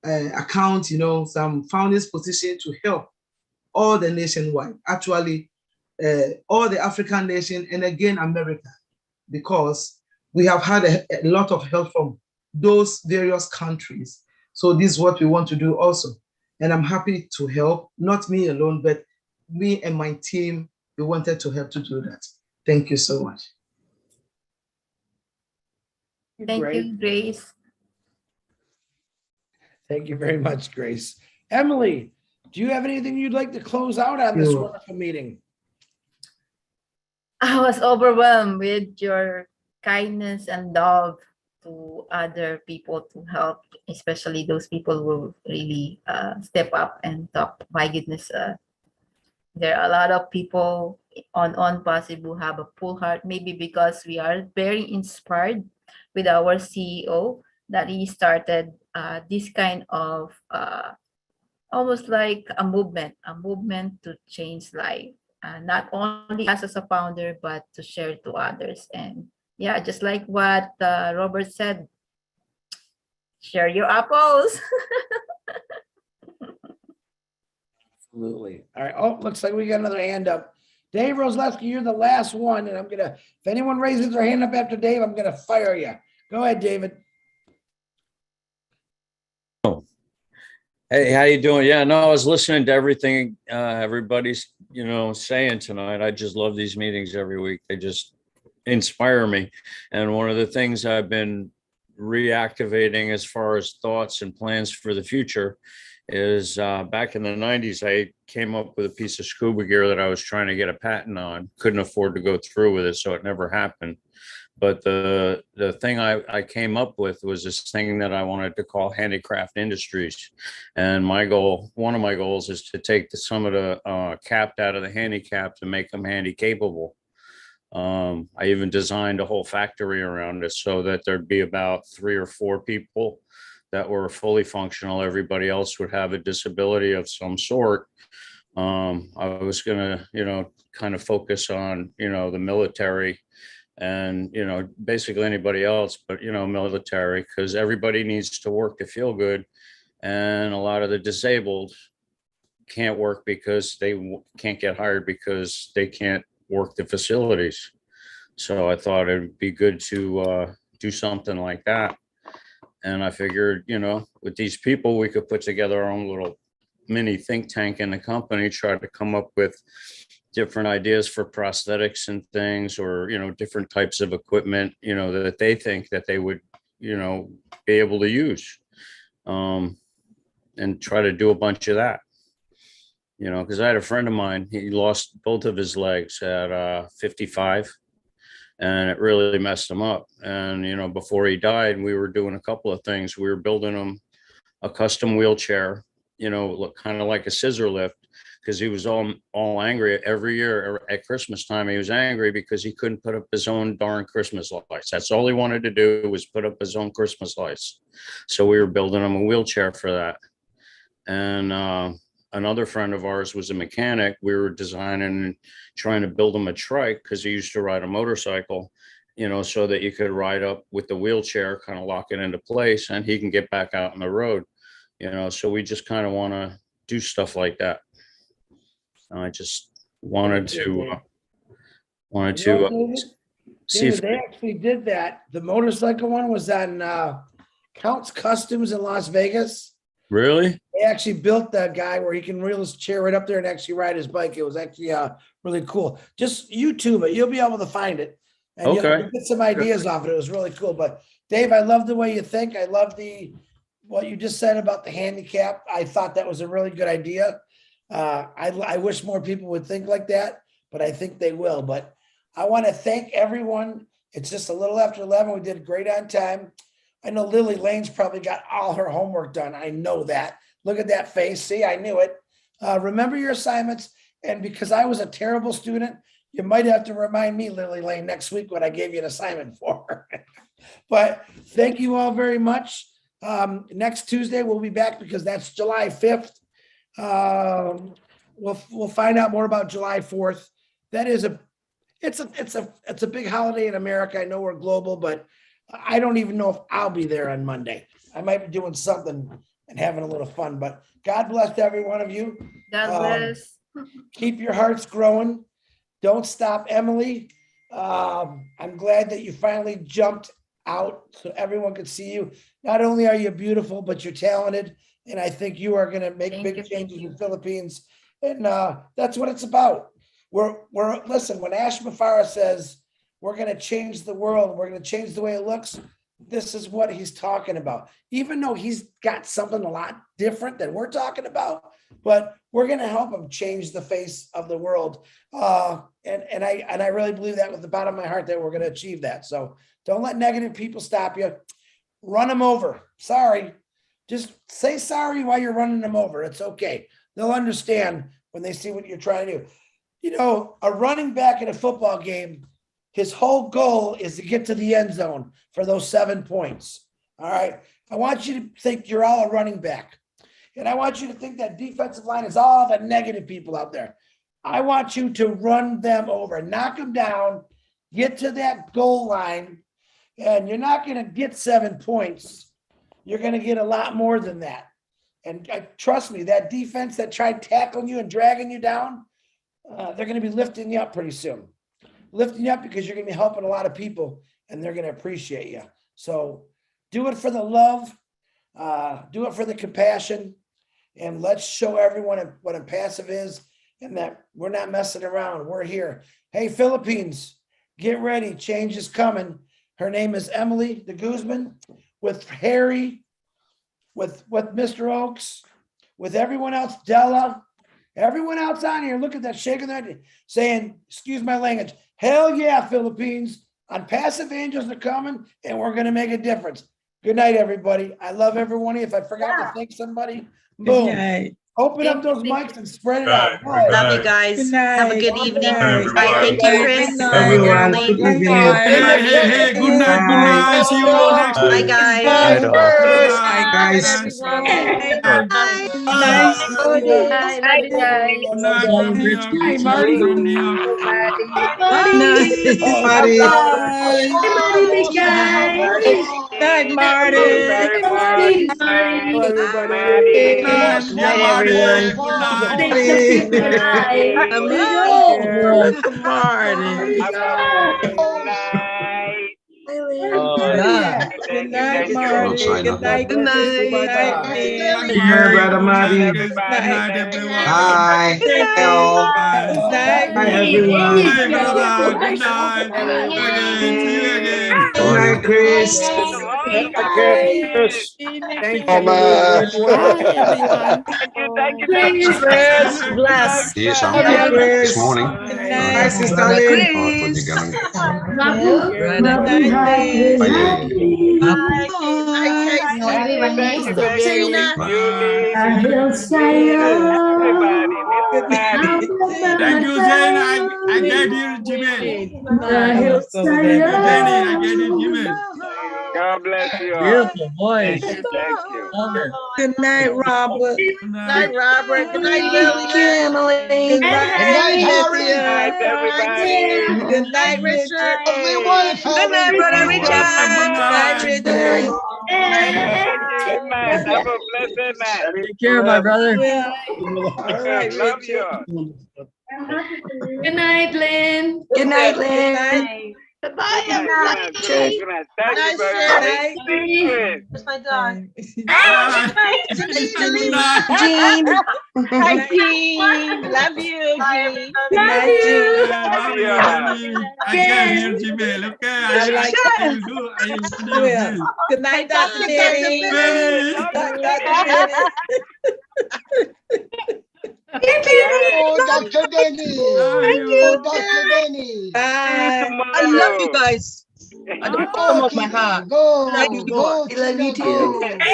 account, some founders position to help all the nationwide, actually, all the African nation, and again, America, because we have had a lot of help from those various countries. So this is what we want to do also. And I'm happy to help, not me alone, but me and my team, we wanted to help to do that. Thank you so much. Thank you, Grace. Thank you very much, Grace. Emily, do you have anything you'd like to close out on this wonderful meeting? I was overwhelmed with your kindness and love to other people to help, especially those people who really step up and talk. My goodness, there are a lot of people on Onpassive who have a full heart, maybe because we are very inspired with our CEO that he started this kind of almost like a movement to change life. Not only us as a founder, but to share to others. And yeah, just like what Robert said, share your apples. Absolutely. All right. Oh, looks like we got another hand up. Dave Roslewski, you're the last one. And if anyone raises their hand up after Dave, I'm going to fire you. Go ahead, David. Hey, how you doing? Yeah, no, I was listening to everything everybody's, saying tonight. I just love these meetings every week. They just inspire me. And one of the things I've been reactivating as far as thoughts and plans for the future is back in the 90s, I came up with a piece of scuba gear that I was trying to get a patent on. Couldn't afford to go through with it, so it never happened. But the thing I came up with was this thing that I wanted to call handicraft industries. And one of my goals is to take some of the capped out of the handicap to make them handy capable. I even designed a whole factory around it so that there'd be about 3 or 4 people that were fully functional. Everybody else would have a disability of some sort. I was gonna, kind of focus on, the military and, basically anybody else, but, military, because everybody needs to work to feel good. And a lot of the disabled can't work because they can't get hired because they can't work the facilities. So I thought it'd be good to do something like that. And I figured, with these people, we could put together our own little mini think tank in the company, try to come up with different ideas for prosthetics and things, or, different types of equipment, that they think that they would, be able to use, and try to do a bunch of that, because I had a friend of mine, he lost both of his legs at 55. And it really messed him up. And, before he died, we were doing a couple of things. We were building him a custom wheelchair, kind of like a scissor lift, because he was all angry every year at Christmas time. He was angry because he couldn't put up his own darn Christmas lights. That's all he wanted to do, was put up his own Christmas lights. So we were building him a wheelchair for that. And another friend of ours was a mechanic. We were designing and trying to build him a trike because he used to ride a motorcycle, so that you could ride up with the wheelchair, kind of lock it into place, and he can get back out on the road, so we just kind of want to do stuff like that. And I just wanted to see if they actually did that. The motorcycle one was on Count's Customs in Las Vegas. Really? They actually built that guy where he can reel his chair right up there and actually ride his bike. It was actually really cool. Just YouTube it. You'll be able to find it. And you'll get some ideas off it. It was really cool. But Dave, I love the way you think. I love what you just said about the handicap. I thought that was a really good idea. I wish more people would think like that, but I think they will. But I want to thank everyone. It's just a little after 11. We did great on time. I know Lily Lane's probably got all her homework done. I know that. Look at that face. See, I knew it. Remember your assignments. And because I was a terrible student, you might have to remind me, Lily Lane, next week what I gave you an assignment for. But thank you all very much. Next Tuesday, we'll be back because that's July 5th. We'll find out more about July 4th. That is it's a big holiday in America. I know we're global, but I don't even know if I'll be there on Monday. I might be doing something and having a little fun, but God bless every one of you. God bless. Keep your hearts growing. Don't stop, Emily. I'm glad that you finally jumped out so everyone could see you. Not only are you beautiful, but you're talented. And I think you are going to make big changes in the Philippines. And that's what it's about. Listen, when Ash Mufareh says we're going to change the world, we're going to change the way it looks, this is what he's talking about. Even though he's got something a lot different than we're talking about, but we're going to help him change the face of the world. And I really believe that with the bottom of my heart that we're going to achieve that. So don't let negative people stop you. Run them over. Sorry. Just say sorry while you're running them over. It's okay. They'll understand when they see what you're trying to do. You know, a running back in a football game, his whole goal is to get to the end zone for those 7 points. All right. I want you to think you're all a running back. And I want you to think that defensive line is all the negative people out there. I want you to run them over, knock them down, get to that goal line, and you're not going to get 7 points. You're going to get a lot more than that. And trust me, that defense that tried tackling you and dragging you down, they're going to be lifting you up pretty soon. Lifting you up because you're going to be helping a lot of people and they're going to appreciate you. So do it for the love, do it for the compassion, and let's show everyone what Onpassive is and that we're not messing around. We're here. Hey, Philippines, get ready. Change is coming. Her name is Emily de Guzman with Harry, with Mr. Oaks, with everyone else, Della, everyone else on here. Look at that, shaking their head, saying, excuse my language, hell yeah, Philippines. Onpassive angels are coming and we're going to make a difference. Good night, everybody. I love everyone. If I forgot to thank somebody, boom. Open up those mics and spread it out. Love you guys. Have a good evening. Bye. Thank you, Chris. Everyone, Emily. good evening. Hey, good night. See you all next Bye, week. guys. Bye, guys. Bye. Nice. Bye. Love you guys. Good night from New York. Hi, Marty. From New York. Marty. Everybody, big guy. Night, Marty. Marty. Good night, dear Marty. Good night. Amigo. Marty. Good night, Marty. Good night. Good night. Here, brother Marty. Good night, everyone. Hi. Hello. Hi, everyone. Good night, brother. Good night. Again. See you again. Good night, Chris. Chris, thank you. everyone. Thank you. Chris, bless. Yes, I'm Love you, Chris. this morning. Hi, Sister Lynn. Oh, I thought you're going. Thank you, Jane. I get your Gmail. Thank you, Jenny. I get your Gmail. God bless you all. Beautiful voice. Thank you. Good night, Robert. Good Night, Robert. Good night, Lily. Good night, Harry. Good night, everybody. Good night, Richard. Good night, brother Richard. Good night, Richard. Good night. Have a blessed night. Take care, my brother. All right, Love Richard. you. Good night, Lynn. Good night, Lynn. Goodbye, Good night. everybody. Good night. Thank you very much. Where's my dog? Good night. Jean. Hi, Jean. Love you, Jean. Good night, Jean. Love you, Jenny. I get your Gmail. Okay. I will do. Good night, Dr. Terry. Benny. Dr. Terry. Oh, Dr. Denny. Oh, Dr. Denny. Bye. I love you guys. At the bottom Go, of my heart. Go, Thank you, go, God. I love you Tina, too. go.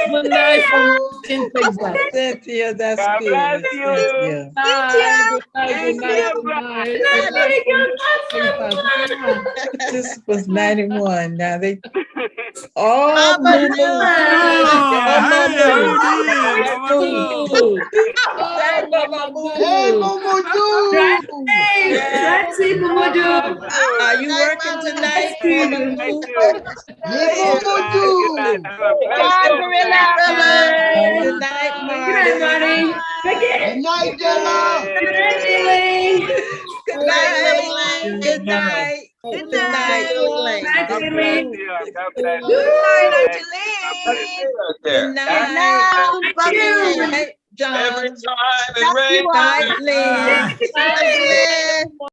Good night from Cynthia. Cynthia, that's God good. bless Miss you. Cynthia. Night, good night, good night, good night. Good night from this was 91. Now they all Mama moving. Oh, hey, All Mama moving. All Mama Hey, Moo. Momodu. Tracy Momodu. Are you Night, working Mama. tonight, Thank Mama you. Moo? Hey, Good night. Momodu. Have a Bye, blessed Gorilla. night. Good night, Marty. Good night, Della. Good Good night, Lily night. Lang. Good night. Good Good night. night, Lily Lang. God bless you. God bless you. Good night, Thank Angeline. Good Good night. night, Buckingham. Night, John. Love you all. Night, Lynn. Angeline.